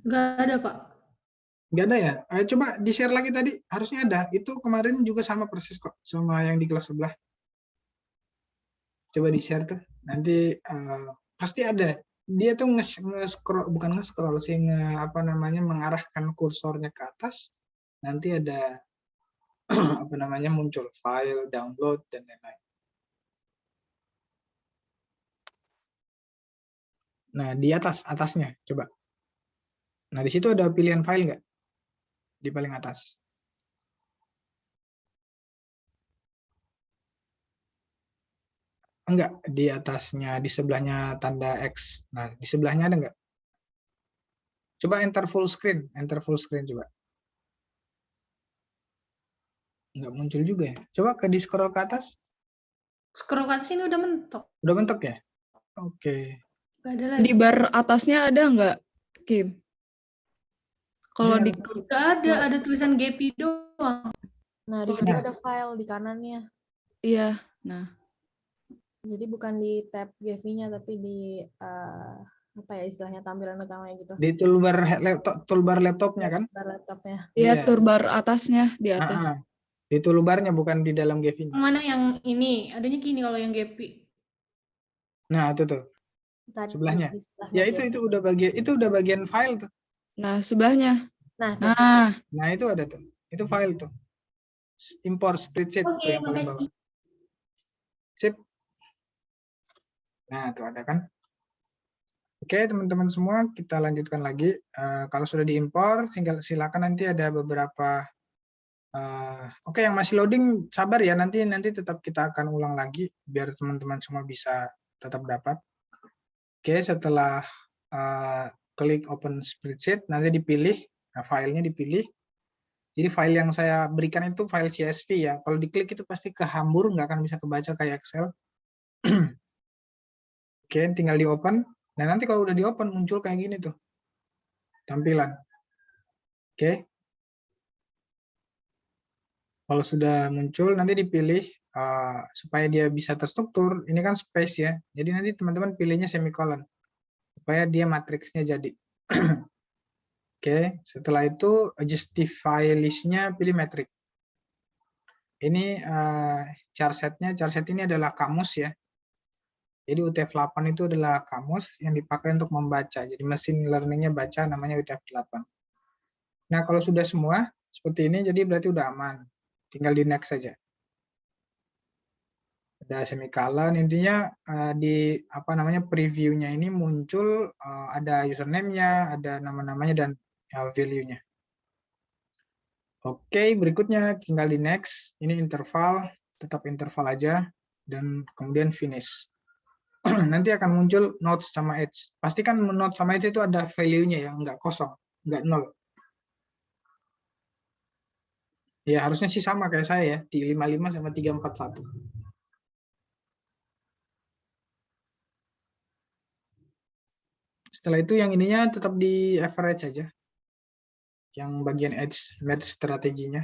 Nggak ada, Pak. Nggak ada ya? Ayo coba di-share lagi tadi. Harusnya ada. Itu kemarin juga sama persis kok. Sama yang di kelas sebelah. Coba di-share tuh. Nanti pasti ada. dia tuh nge-scroll, bukan nge-scroll sih, mengarahkan kursornya ke atas, nanti ada muncul file, download, dan lain-lain. Nah, di atasnya, coba. Nah, di situ ada pilihan file nggak? Di paling atas. Enggak, di atasnya, di sebelahnya tanda X. Nah, di sebelahnya ada nggak? Coba enter full screen coba. Nggak muncul juga ya. Coba di scroll ke atas. Scroll ke atas ini udah mentok. Udah mentok ya? Oke. Gak ada Di lagi. bar atasnya ada nggak, Kim? Kalau Dia di Gak ada tulisan GP doang. Nah, di situ Nah. ada file di kanannya. iya, nah Jadi bukan di tab GV-nya, tapi di apa ya istilahnya tampilan utamanya gitu. di toolbar laptopnya kan? Bar laptopnya. iya Iya. toolbar atasnya di atas. Di toolbarnya, bukan di dalam GV-nya. Yang mana yang ini? Adanya gini kalau yang GP. Nah, itu tuh. Tadi Sebelahnya. di sebelahnya Ya itu GV. udah bagian file tuh. Nah, sebelahnya. Nah, tuh. Nah, Nah, itu ada tuh. Itu file tuh. Import spreadsheet tuh yang paling bawah. Sip. Nah, tuh ada kan? Oke, teman-teman semua, kita lanjutkan lagi. Kalau sudah diimpor, silakan nanti ada beberapa. Oke, yang masih loading, sabar ya. Nanti tetap kita akan ulang lagi biar teman-teman semua bisa tetap dapat. Oke, setelah klik open spreadsheet, nanti dipilih, filenya dipilih. Jadi file yang saya berikan itu file CSV ya. Kalau diklik itu pasti kehambur, nggak akan bisa kebaca kayak Excel. Oke, tinggal di open. Nah, nanti kalau udah di open muncul kayak gini tuh tampilan. Oke. Kalau sudah muncul nanti dipilih supaya dia bisa terstruktur. Ini kan space ya. Jadi nanti teman-teman pilihnya semicolon supaya dia matriksnya jadi. Oke, setelah itu justify list-nya pilih metrik. Ini char set-nya, char set ini adalah kamus ya. Jadi UTF-8 itu adalah kamus yang dipakai untuk membaca. Jadi mesin learning-nya baca namanya UTF-8. Nah, kalau sudah semua seperti ini jadi berarti udah aman. Tinggal di next saja. Ada semicolon, intinya di preview-nya ini muncul ada username-nya, ada nama-namanya dan value-nya. Oke, berikutnya tinggal di next. Ini interval, tetap interval aja dan kemudian finish. Nanti akan muncul notes sama edge. Pastikan notes sama edge itu ada value-nya ya, nggak kosong, nggak nol. Ya harusnya sih sama kayak saya ya, di 55 sama 341. Setelah itu yang ininya tetap di average aja. Yang bagian edge, match strateginya.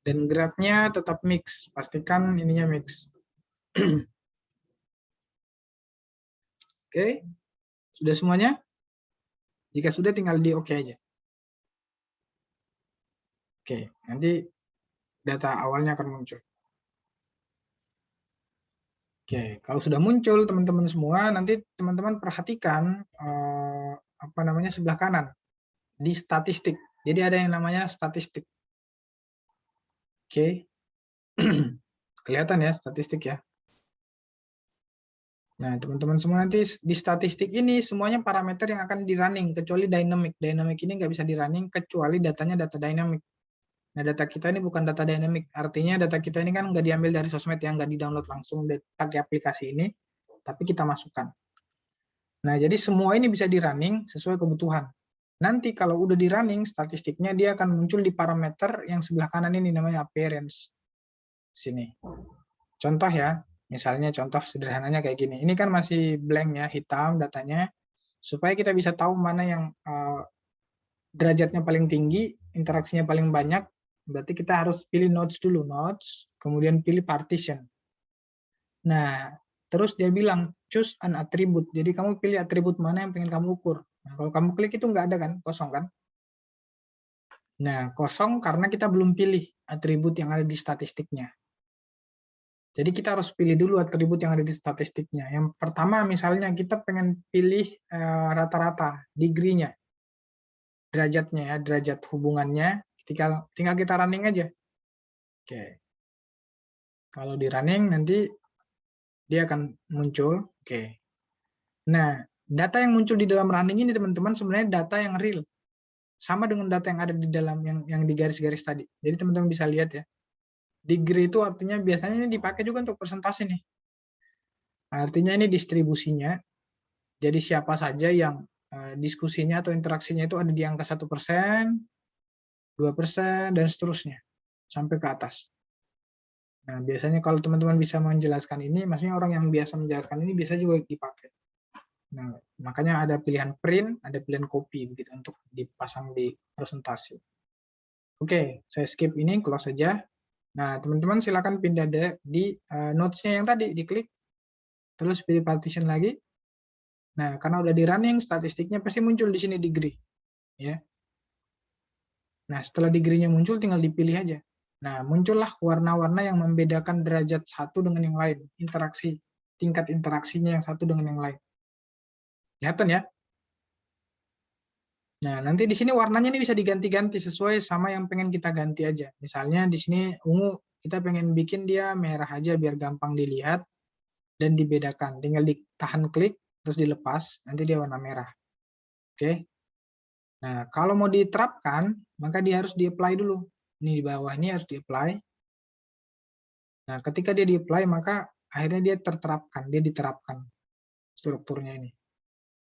Dan graph-nya tetap mix, pastikan ininya mix. Oke, sudah semuanya? Jika sudah tinggal di oke aja. Oke, nanti data awalnya akan muncul. Oke, kalau sudah muncul teman-teman semua, nanti teman-teman perhatikan sebelah kanan di statistik. Jadi ada yang namanya statistik. Oke, kelihatan ya statistik ya. Nah, teman-teman semua nanti di statistik ini semuanya parameter yang akan di running kecuali dynamic. Dynamic ini nggak bisa di running kecuali datanya data dynamic. Nah, data kita ini bukan data dynamic. Artinya data kita ini kan nggak diambil dari sosmed yang nggak di-download langsung pakai aplikasi ini, tapi kita masukkan. Nah, jadi semua ini bisa di-running sesuai kebutuhan. Nanti kalau udah di-running, statistiknya dia akan muncul di parameter yang sebelah kanan ini namanya appearance. Sini. Contoh ya, misalnya contoh sederhananya kayak gini. Ini kan masih blank ya, hitam datanya. Supaya kita bisa tahu mana yang derajatnya paling tinggi, interaksinya paling banyak, berarti kita harus pilih nodes dulu, nodes, kemudian pilih partition. Nah, terus dia bilang choose an attribute. Jadi kamu pilih atribut mana yang pengen kamu ukur. Nah, kalau kamu klik itu nggak ada kan, kosong kan? Nah, kosong karena kita belum pilih atribut yang ada di statistiknya. Jadi kita harus pilih dulu atribut yang ada di statistiknya. Yang pertama misalnya kita pengen pilih rata-rata, degree-nya, derajatnya ya, derajat hubungannya, tinggal kita running aja. Oke. Kalau di running nanti dia akan muncul. Oke. Nah, data yang muncul di dalam running ini teman-teman sebenarnya data yang real. Sama dengan data yang ada di dalam yang di garis-garis tadi. Jadi teman-teman bisa lihat ya. Degree itu artinya biasanya ini dipakai juga untuk persentase nih. Artinya ini distribusinya. Jadi siapa saja yang diskusinya atau interaksinya itu ada di angka 1%, 2%, dan seterusnya. Sampai ke atas. Nah, biasanya kalau teman-teman bisa menjelaskan ini, maksudnya orang yang biasa menjelaskan ini bisa juga dipakai. Nah, makanya ada pilihan print, ada pilihan copy begitu untuk dipasang di presentasi. Oke, saya skip ini, close saja. Nah, teman-teman silakan pindah di notes-nya yang tadi, diklik, terus pilih partition lagi. Nah, karena udah di running, statistiknya pasti muncul di sini degree. Ya. Nah, setelah degree-nya muncul, tinggal dipilih aja. Nah, muncullah warna-warna yang membedakan derajat satu dengan yang lain, interaksi, tingkat interaksinya yang satu dengan yang lain. Kelihatan ya? Nah, nanti di sini warnanya ini bisa diganti-ganti sesuai sama yang pengen kita ganti aja. Misalnya di sini ungu, kita pengen bikin dia merah aja biar gampang dilihat dan dibedakan. Tinggal ditahan klik, terus dilepas, nanti dia warna merah. Oke. Nah, kalau mau diterapkan, maka dia harus di-apply dulu. Ini di bawah ini harus di-apply. Nah, ketika dia di-apply, maka akhirnya dia terterapkan, dia diterapkan strukturnya ini.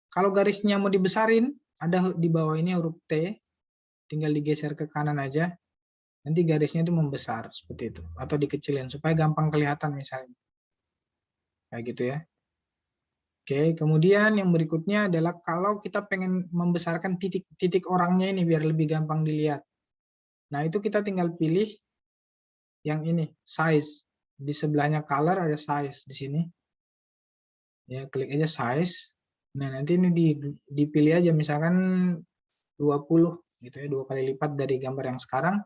Kalau garisnya mau dibesarin, ada di bawah ini huruf T, tinggal digeser ke kanan aja, nanti garisnya itu membesar, seperti itu. Atau dikecilin, supaya gampang kelihatan misalnya. Kayak gitu ya. Oke, kemudian yang berikutnya adalah kalau kita pengen membesarkan titik-titik orangnya ini, biar lebih gampang dilihat. Nah, itu kita tinggal pilih yang ini, size. Di sebelahnya color ada size di sini. Ya, klik aja size. Nah, nanti ini dipilih aja misalkan 20 gitu ya, 2 kali lipat dari gambar yang sekarang.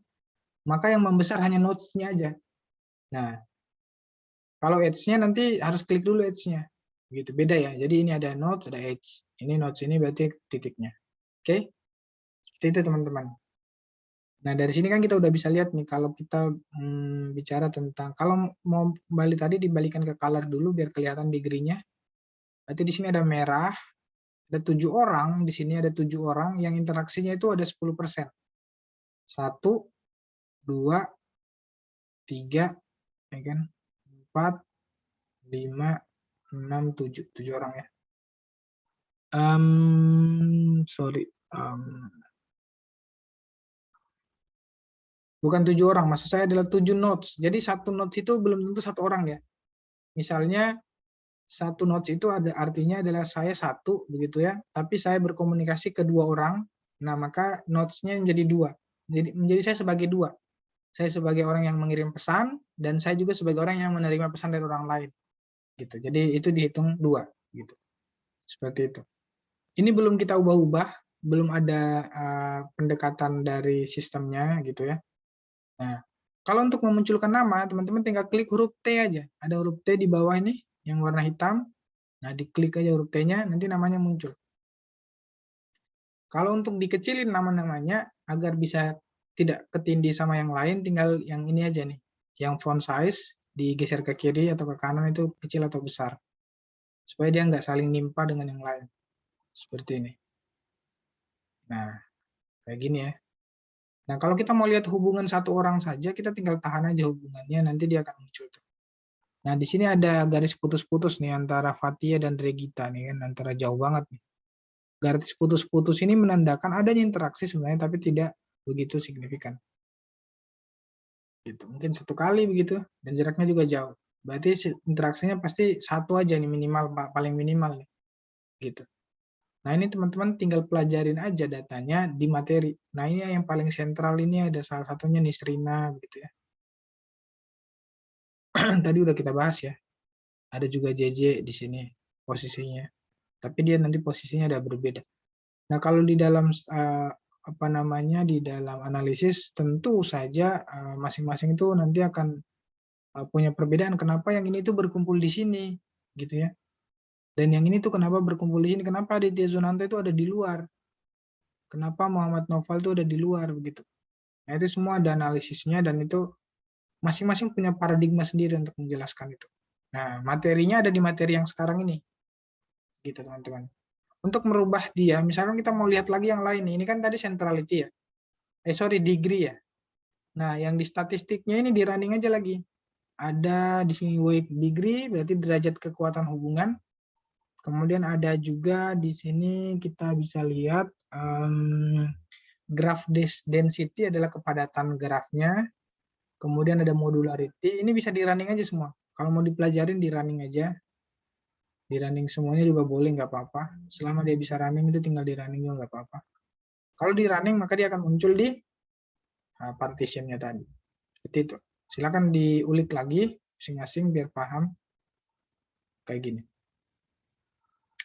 Maka yang membesar hanya nodes-nya aja. Nah, kalau edge-nya nanti harus klik dulu edge-nya. Gitu, beda ya. Jadi ini ada nodes, ada edge. Ini nodes ini berarti titiknya. Oke? Seperti itu teman-teman. Nah, dari sini kan kita udah bisa lihat nih kalau kita bicara tentang, kalau mau kembali tadi dibalikan ke color dulu biar kelihatan degree-nya. Berarti di sini ada merah, ada 7 orang, di sini ada 7 orang yang interaksinya itu ada 10%. 1, 2, 3, ya kan? 4, 5, 6, 7. 7 orang ya. Bukan 7 orang, maksud saya adalah 7 nodes. Jadi satu nodes itu belum tentu satu orang ya. Misalnya satu nodes itu ada artinya adalah saya satu begitu ya, tapi saya berkomunikasi ke 2 orang. Nah, maka nodes-nya menjadi 2. Menjadi saya sebagai 2. Saya sebagai orang yang mengirim pesan dan saya juga sebagai orang yang menerima pesan dari orang lain. Gitu. Jadi itu dihitung 2 gitu. Seperti itu. Ini belum kita ubah-ubah, belum ada pendekatan dari sistemnya gitu ya. Nah, kalau untuk memunculkan nama, teman-teman tinggal klik huruf T aja. Ada huruf T di bawah ini yang warna hitam. Nah, diklik aja huruf T-nya, nanti namanya muncul. Kalau untuk dikecilin nama-namanya agar bisa tidak ketindih sama yang lain, tinggal yang ini aja nih. Yang font size digeser ke kiri atau ke kanan itu kecil atau besar. Supaya dia nggak saling nimpa dengan yang lain. Seperti ini. Nah, kayak gini ya. Nah, kalau kita mau lihat hubungan satu orang saja, kita tinggal tahan aja hubungannya, nanti dia akan muncul. Nah, di sini ada garis putus-putus nih antara Fatia dan Regita nih kan, antara jauh banget nih. Garis putus-putus ini menandakan adanya interaksi sebenarnya, tapi tidak begitu signifikan. Gitu. Mungkin 1 kali begitu, dan jaraknya juga jauh. Berarti interaksinya pasti 1 aja nih minimal, paling minimal nih. Gitu. Nah, ini teman-teman tinggal pelajarin aja datanya di materi. Nah, ini yang paling sentral ini ada salah satunya Nisrina begitu ya. Tadi udah kita bahas ya. Ada juga JJ di sini posisinya. Tapi dia nanti posisinya ada berbeda. Nah, kalau di dalam di dalam analisis tentu saja masing-masing itu nanti akan punya perbedaan. Kenapa yang ini tuh berkumpul di sini, gitu ya. Dan yang ini tuh kenapa berkumpul di sini? Kenapa Aditya Zonanto itu ada di luar? Kenapa Muhammad Noval itu ada di luar begitu? Nah, itu semua ada analisisnya dan itu masing-masing punya paradigma sendiri untuk menjelaskan itu. Nah, materinya ada di materi yang sekarang ini. Gitu, teman-teman. Untuk merubah dia, misalkan kita mau lihat lagi yang lain nih. Ini kan tadi centrality ya. Degree ya. Nah, yang di statistiknya ini di running aja lagi. Ada di sini weight degree, berarti derajat kekuatan hubungan. Kemudian ada juga di sini kita bisa lihat graph density adalah kepadatan grafnya. Kemudian ada modularity. Ini bisa di running aja semua. Kalau mau dipelajarin di running aja. Di running semuanya juga boleh, nggak apa-apa. Selama dia bisa running itu tinggal di running juga nggak apa-apa. Kalau di running maka dia akan muncul di partitionnya tadi. Seperti itu. Silakan diulik lagi masing-masing biar paham. Kayak gini.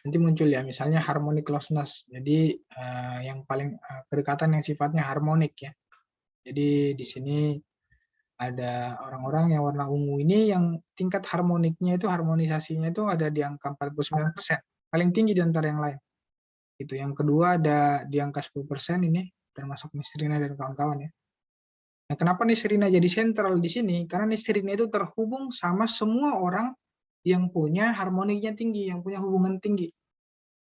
Nanti muncul ya, misalnya harmonic closeness. Jadi yang paling kedekatan yang sifatnya harmonik ya. Jadi di sini ada orang-orang yang warna ungu ini yang tingkat harmoniknya itu, harmonisasinya itu ada di angka 49%. Paling tinggi di antara yang lain. Itu. Yang kedua ada di angka 10% ini, termasuk Nisrina dan kawan-kawan ya. Nah, kenapa Nisrina jadi sentral di sini? Karena Nisrina itu terhubung sama semua orang yang punya harmoniknya tinggi, yang punya hubungan tinggi.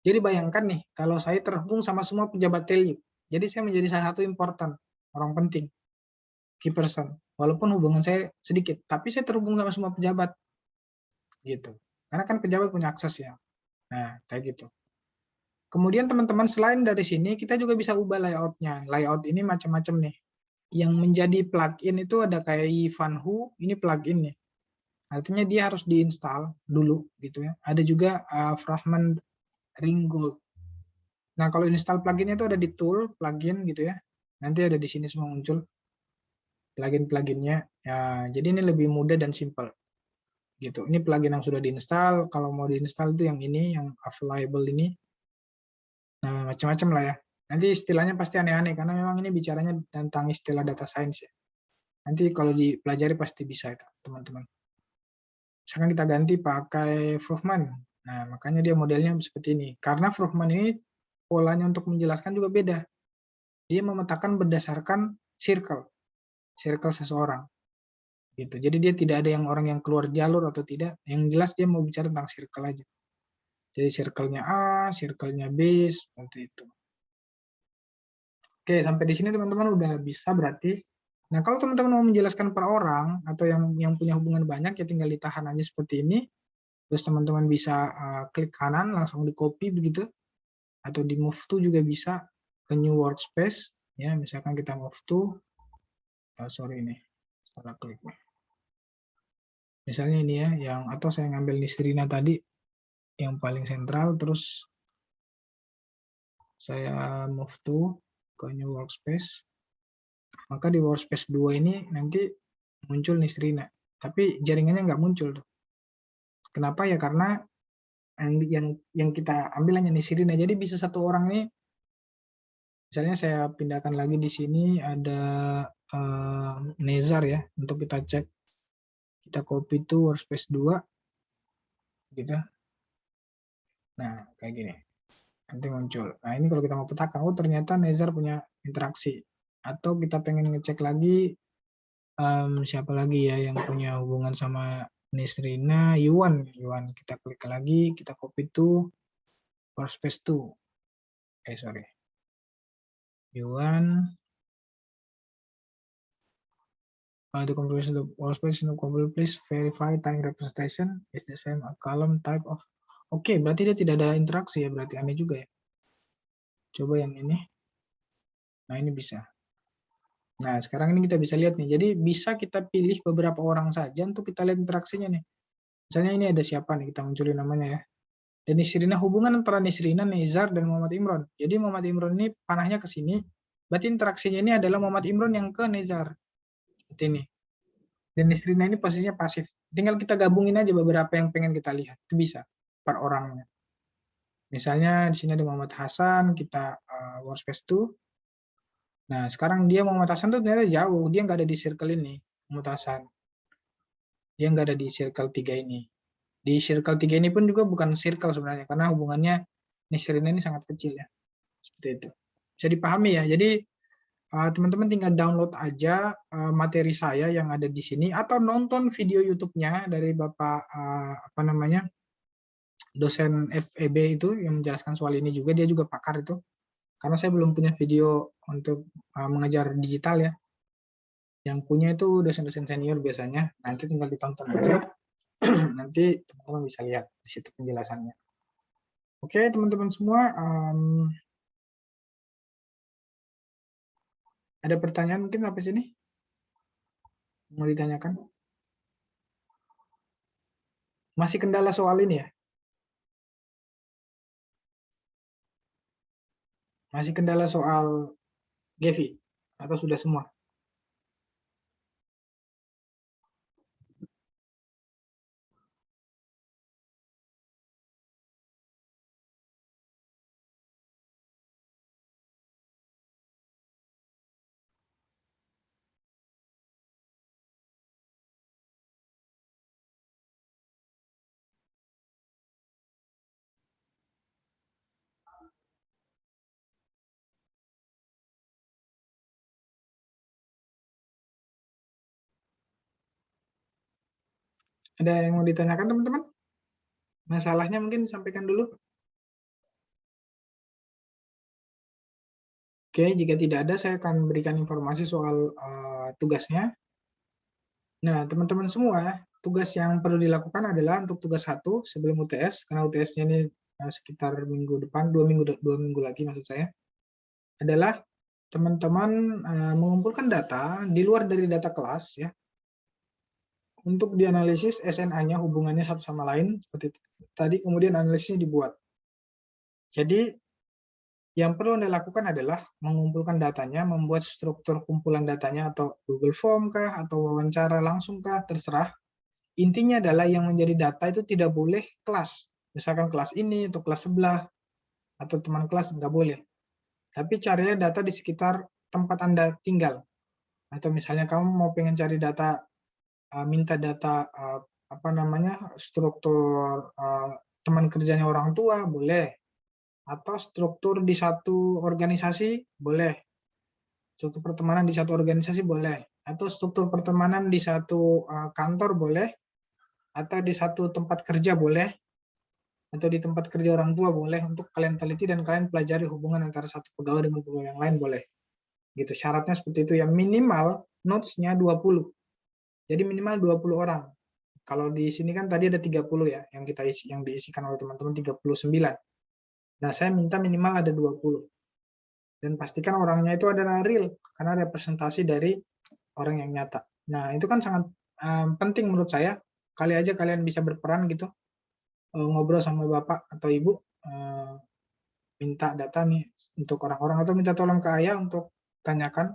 Jadi bayangkan nih, kalau saya terhubung sama semua pejabat Telyu, jadi saya menjadi salah satu important, orang penting, key person. Walaupun hubungan saya sedikit, tapi saya terhubung sama semua pejabat, gitu. Karena kan pejabat punya akses ya. Nah, kayak gitu. Kemudian teman-teman selain dari sini, kita juga bisa ubah layoutnya. Layout ini macam-macam nih. Yang menjadi plugin itu ada kayak Ivanhu, ini plugin nih. Artinya dia harus diinstal dulu, gitu ya. Ada juga Fragment Ringgold. Nah, kalau install pluginnya itu ada di tool, plugin gitu ya. Nanti ada di sini semua muncul plugin-pluginnya. Ya, jadi ini lebih mudah dan simple. Gitu. Ini plugin yang sudah diinstal. Kalau mau diinstal itu yang ini, yang available ini. Nah, macam-macam lah ya. Nanti istilahnya pasti aneh-aneh karena memang ini bicaranya tentang istilah data science ya. Nanti kalau dipelajari pasti bisa teman-teman. Misalkan kita ganti pakai Frogman. Nah, makanya dia modelnya seperti ini. Karena Frogman ini polanya untuk menjelaskan juga beda. Dia memetakan berdasarkan circle seseorang. Gitu. Jadi dia tidak ada yang orang yang keluar jalur atau tidak. Yang jelas dia mau bicara tentang circle aja. Jadi circle-nya A, circle-nya B, seperti itu. Oke, sampai di sini teman-teman udah bisa berarti. Nah, kalau teman-teman mau menjelaskan per orang atau yang punya hubungan banyak ya tinggal ditahan aja seperti ini. Terus teman-teman bisa klik kanan langsung di copy begitu. Atau di move to juga bisa ke new workspace ya, misalkan kita move to ini salah klik. Misalnya ini ya, yang atau saya ngambil Nisrina tadi yang paling sentral terus saya move to ke new workspace, maka di workspace 2 ini nanti muncul Nisrina, tapi jaringannya nggak muncul tuh. Kenapa ya? Karena yang kita ambil hanya Nisrina, jadi bisa satu orang ini, misalnya saya pindahkan lagi di sini ada Nezar ya, untuk kita cek, kita copy to workspace 2 gitu. Nah kayak gini. Nanti muncul. Nah ini kalau kita mau petakan, oh ternyata Nezar punya interaksi. Atau kita pengen ngecek lagi siapa lagi ya yang punya hubungan sama Nisrina, Yuan. Kita klik lagi, kita copy to workspace 2. Sorry. Yuan. The comparison of workspace no complete, please verify time representation is the same a column type of. Oke, berarti dia tidak ada interaksi ya, berarti aneh juga ya. Coba yang ini. Nah, ini bisa. Nah, sekarang ini kita bisa lihat nih. Jadi bisa kita pilih beberapa orang saja untuk kita lihat interaksinya nih. Misalnya ini ada siapa nih, kita munculin namanya ya. Dan Nisrina, hubungan antara Nisrina, Nezar, dan Muhammad Imron. Jadi Muhammad Imron ini panahnya ke sini. Berarti interaksinya ini adalah Muhammad Imron yang ke Nezar. Seperti ini. Dan Nisrina ini posisinya pasif. Tinggal kita gabungin aja beberapa yang pengen kita lihat. Itu bisa per orangnya. Misalnya di sini ada Muhammad Hasan, kita workspace 2. Nah, sekarang dia Muhammad Hasan tuh ternyata jauh, dia nggak ada di circle ini, Muhammad Hasan. Dia nggak ada di circle 3 ini. Di circle 3 ini pun juga bukan circle sebenarnya, karena hubungannya ini Sherina ini sangat kecil ya. Seperti itu. Bisa dipahami ya. Jadi teman-teman tinggal download aja materi saya yang ada di sini atau nonton video YouTube-nya dari Bapak dosen FEB itu yang menjelaskan soal ini juga, dia juga pakar itu. Karena saya belum punya video untuk mengajar digital ya. Yang punya itu dosen-dosen senior biasanya. Nanti tinggal ditonton aja. Nanti teman-teman bisa lihat di situ penjelasannya. Oke, teman-teman semua. Ada pertanyaan mungkin sampai sini? Mau ditanyakan? Masih kendala soal ini ya? Masih kendala soal Gevi? Atau sudah semua? Ada yang mau ditanyakan teman-teman? Masalahnya mungkin disampaikan dulu. Oke, jika tidak ada saya akan berikan informasi soal tugasnya. Nah, teman-teman semua, tugas yang perlu dilakukan adalah untuk tugas 1 sebelum UTS, karena UTS-nya ini sekitar minggu depan, 2 minggu lagi maksud saya, adalah teman-teman mengumpulkan data di luar dari data kelas ya, untuk dianalisis SNA-nya, hubungannya satu sama lain, seperti tadi, kemudian analisisnya dibuat. Jadi, yang perlu Anda lakukan adalah mengumpulkan datanya, membuat struktur kumpulan datanya, atau Google Form kah, atau wawancara langsung kah, terserah. Intinya adalah yang menjadi data itu tidak boleh kelas. Misalkan kelas ini, atau kelas sebelah, atau teman kelas, nggak boleh. Tapi carinya data di sekitar tempat Anda tinggal. Atau misalnya kamu mau pengen cari data, minta data struktur teman kerjanya orang tua, boleh. Atau struktur di satu organisasi, boleh. Struktur pertemanan di satu organisasi, boleh. Atau struktur pertemanan di satu kantor, boleh. Atau di satu tempat kerja, boleh. Atau di tempat kerja orang tua, boleh. Untuk kalian teliti dan kalian pelajari hubungan antara satu pegawai dengan pegawai yang lain, boleh. Gitu, syaratnya seperti itu ya. Minimal notes-nya 20. Jadi minimal 20 orang. Kalau di sini kan tadi ada 30 ya, yang kita isi, yang diisikan oleh teman-teman 39. Nah, saya minta minimal ada 20. Dan pastikan orangnya itu adalah real, karena representasi dari orang yang nyata. Nah, itu kan sangat penting menurut saya. Kali aja kalian bisa berperan gitu, ngobrol sama bapak atau ibu, minta data nih untuk orang-orang, atau minta tolong ke ayah untuk tanyakan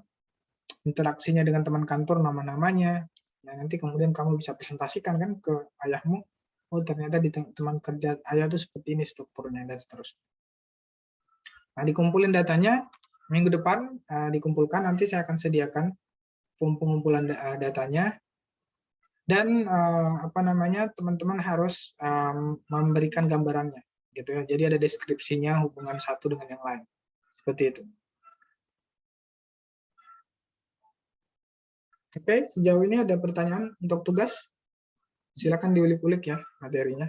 interaksinya dengan teman kantor, nama-namanya. Nah, nanti kemudian kamu bisa presentasikan kan ke ayahmu, oh ternyata di teman kerja ayah itu seperti ini strukturnya, dan seterusnya. Nah, dikumpulin datanya, minggu depan dikumpulkan, nanti saya akan sediakan pengumpulan datanya, dan teman-teman harus memberikan gambarannya, gitu ya. Jadi ada deskripsinya, hubungan satu dengan yang lain, seperti itu. Oke, sejauh ini ada pertanyaan untuk tugas? Silakan diulik-ulik ya materinya.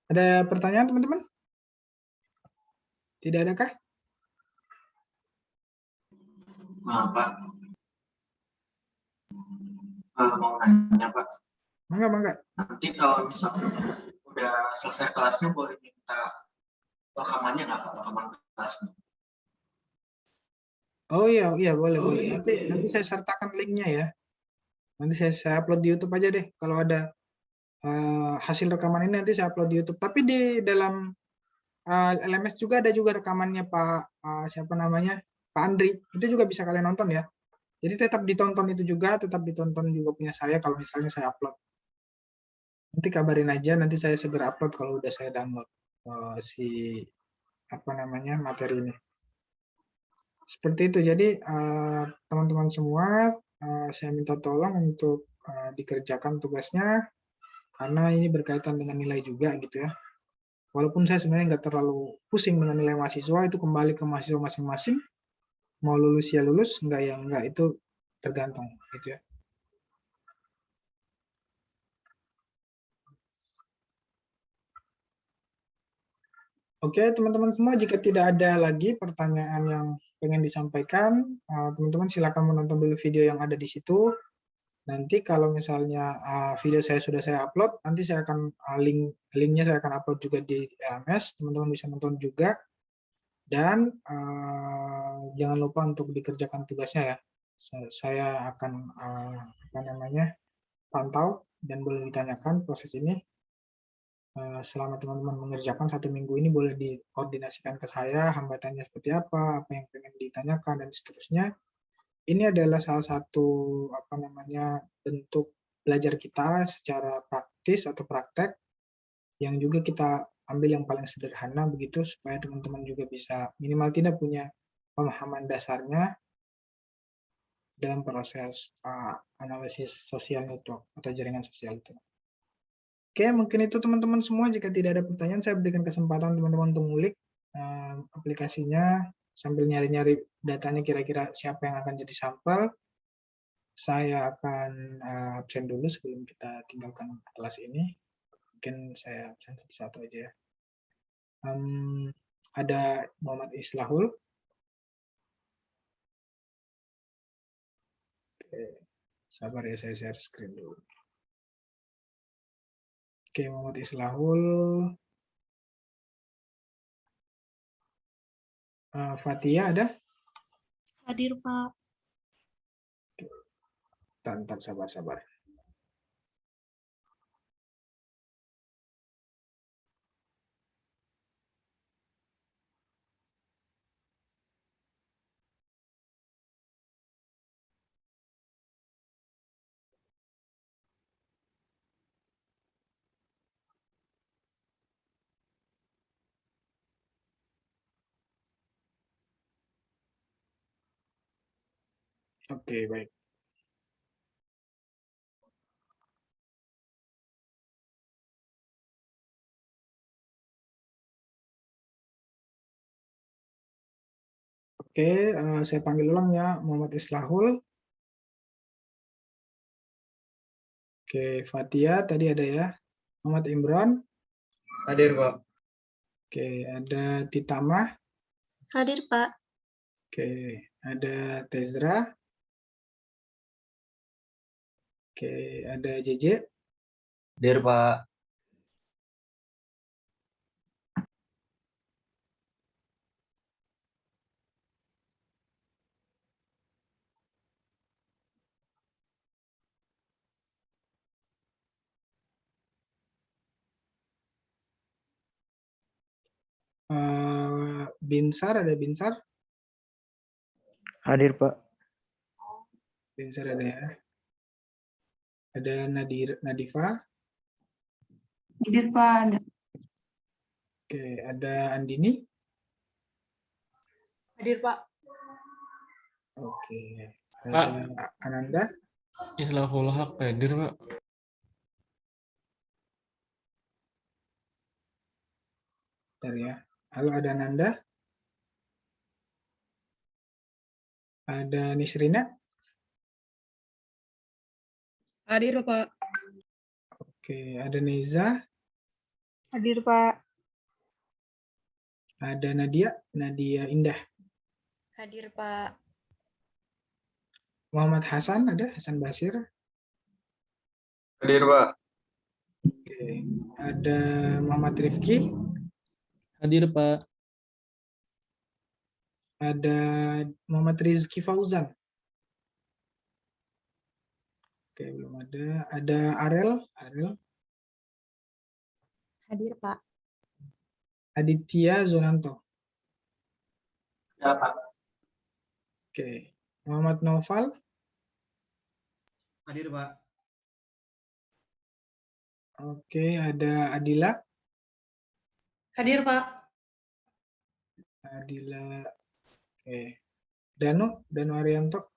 Ada pertanyaan teman-teman? Tidak adakah? Pak. Mau nanya Pak. Mangga. Nanti kalau misalnya udah selesai kelasnya boleh minta rekamannya nggak Pak? Rekaman kelasnya. Oh iya boleh. Nanti saya sertakan linknya ya. Nanti saya upload di YouTube aja deh. Kalau ada hasil rekaman ini nanti saya upload di YouTube. Tapi di dalam LMS juga ada juga rekamannya Pak Pak Andri. Itu juga bisa kalian nonton ya. Jadi tetap ditonton itu juga, tetap ditonton juga punya saya kalau misalnya saya upload. Nanti kabarin aja, nanti saya segera upload kalau udah saya download. si materi ini. Seperti itu. Jadi teman-teman semua, saya minta tolong untuk dikerjakan tugasnya karena ini berkaitan dengan nilai juga gitu ya. Walaupun saya sebenarnya nggak terlalu pusing dengan nilai mahasiswa, itu kembali ke mahasiswa masing-masing. Mau lulus ya lulus, enggak ya enggak, itu tergantung gitu ya. Oke, teman-teman semua, jika tidak ada lagi pertanyaan yang pengen disampaikan, teman-teman silakan menonton dulu video yang ada di situ. Nanti kalau misalnya video saya sudah saya upload, nanti saya akan linknya saya akan upload juga di LMS, teman-teman bisa nonton juga. Dan jangan lupa untuk dikerjakan tugasnya ya. Saya akan pantau dan boleh ditanyakan proses ini. Selama teman-teman mengerjakan 1 minggu ini boleh dikoordinasikan ke saya, hambatannya seperti apa yang pengen ditanyakan dan seterusnya. Ini adalah salah satu bentuk belajar kita secara praktis atau praktek yang juga kita ambil yang paling sederhana begitu supaya teman-teman juga bisa minimal tidak punya pemahaman dasarnya dalam proses analisis sosial network atau jaringan sosial itu. Oke, mungkin itu teman-teman semua. Jika tidak ada pertanyaan, saya berikan kesempatan teman-teman untuk ngulik aplikasinya sambil nyari-nyari datanya kira-kira siapa yang akan jadi sampel. Saya akan absen dulu sebelum kita tinggalkan kelas ini. Mungkin saya absen satu-satu aja ya. Ada Muhammad Islahul. Oke, sabar ya, saya share screen dulu. Oke, Muhammad Islahul. Fatia ada? Hadir, Pak. Bentar, sabar. Oke, baik. Oke, saya panggil ulang ya, Muhammad Islahul. Oke, Fatia tadi ada ya. Muhammad Imran. Hadir, Pak. Oke, ada Titama. Hadir, Pak. Oke, ada Tezra. Oke, ada JJ. Hadir, Pak. Binsar, ada Binsar? Hadir, Pak. Binsar ada ya. Ada Nadifa. Hadir, Pak. Ada. Oke, ada Andini. Hadir, Pak. Oke, Pak. ada Ananda. Islahul Haq hadir, Pak. Bentar ya. Halo, ada Ananda. Ada Nisrina. Hadir, Pak. Oke, ada Neza. Hadir, Pak. Ada Nadia Indah. Hadir, Pak. Muhammad Hasan, ada Hasan Basir. Hadir, Pak. Oke, ada Muhammad Rifki. Hadir, Pak. Ada Muhammad Rizky Fauzan. Oke, belum ada. Ada Arel. Hadir, Pak. Aditya Zonanto. Ya, Pak. Oke, Muhammad Noval. Hadir, Pak. Oke, ada Adila. Hadir, Pak. Nadila. Oke. Danu Arianto.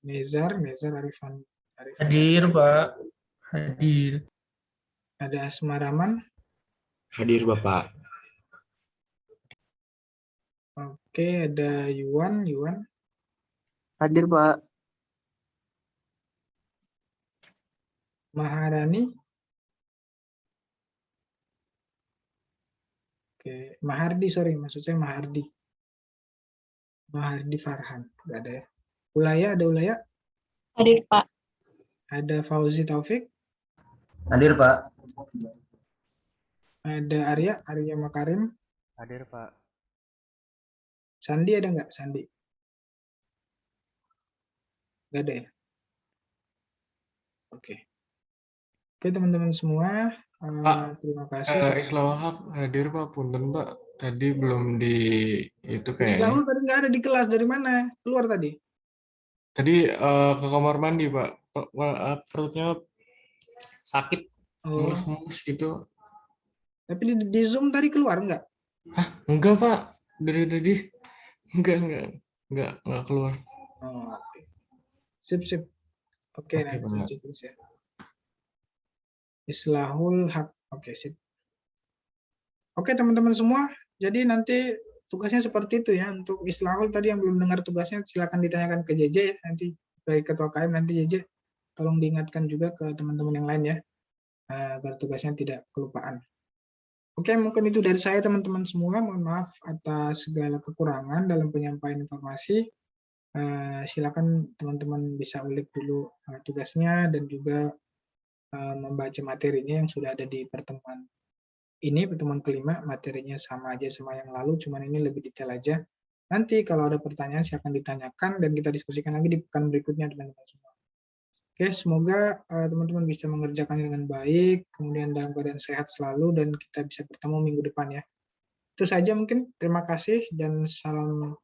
Nezar Arifan. Hadir, Pak. Hadir. Ada Asma Rahman. Hadir Bapak. Oke, ada Yuan. Hadir, Pak. Maharani. Oke, Mahardi, sorry, maksud saya Mahardi. Mahardi Farhan, nggak ada ya. Ada Ulaya. Hadir, Pak. Ada Fauzi Taufik. Hadir, Pak. Ada Arya Makarim. Hadir, Pak. Sandi ada nggak? Sandi? Nggak ada ya? Oke. Oke, teman-teman semua. Terima kasih. Islawahab hadir Pak, punten Pak. Tadi belum di itu kayaknya. Islawahab tadi nggak ada di kelas, dari mana? Keluar tadi? Tadi ke kamar mandi Pak. Perutnya sakit, mulus-mulus gitu. Tapi di Zoom tadi keluar nggak? Enggak Pak, dari tadi enggak keluar. Oh, oke. Sip. Oke, nanti Pak. saya tulis ya. Islahul Haq. Oke, sip. Oke, teman-teman semua. Jadi nanti tugasnya seperti itu ya. Untuk Islahul tadi yang belum dengar tugasnya, silakan ditanyakan ke JJ ya. Nanti baik ketua KM, nanti JJ tolong diingatkan juga ke teman-teman yang lain ya, agar tugasnya tidak kelupaan. Oke, mungkin itu dari saya teman-teman semua. Mohon maaf atas segala kekurangan dalam penyampaian informasi. Silakan teman-teman bisa ulik dulu tugasnya dan juga membaca materinya yang sudah ada di pertemuan ini, pertemuan kelima. Materinya sama aja sama yang lalu, cuman ini lebih detail aja. Nanti kalau ada pertanyaan silakan ditanyakan dan kita diskusikan lagi di pekan berikutnya teman-teman semua. Oke, semoga teman-teman bisa mengerjakannya dengan baik, kemudian dalam keadaan sehat selalu, dan kita bisa bertemu minggu depan ya. Itu saja mungkin. Terima kasih dan salam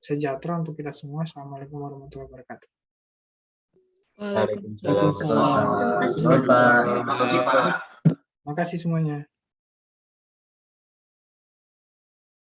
sejahtera untuk kita semua. Assalamualaikum warahmatullahi wabarakatuh. Waalaikumsalam. Terima kasih, Bapak. Terima kasih Pak. Terima kasih semuanya.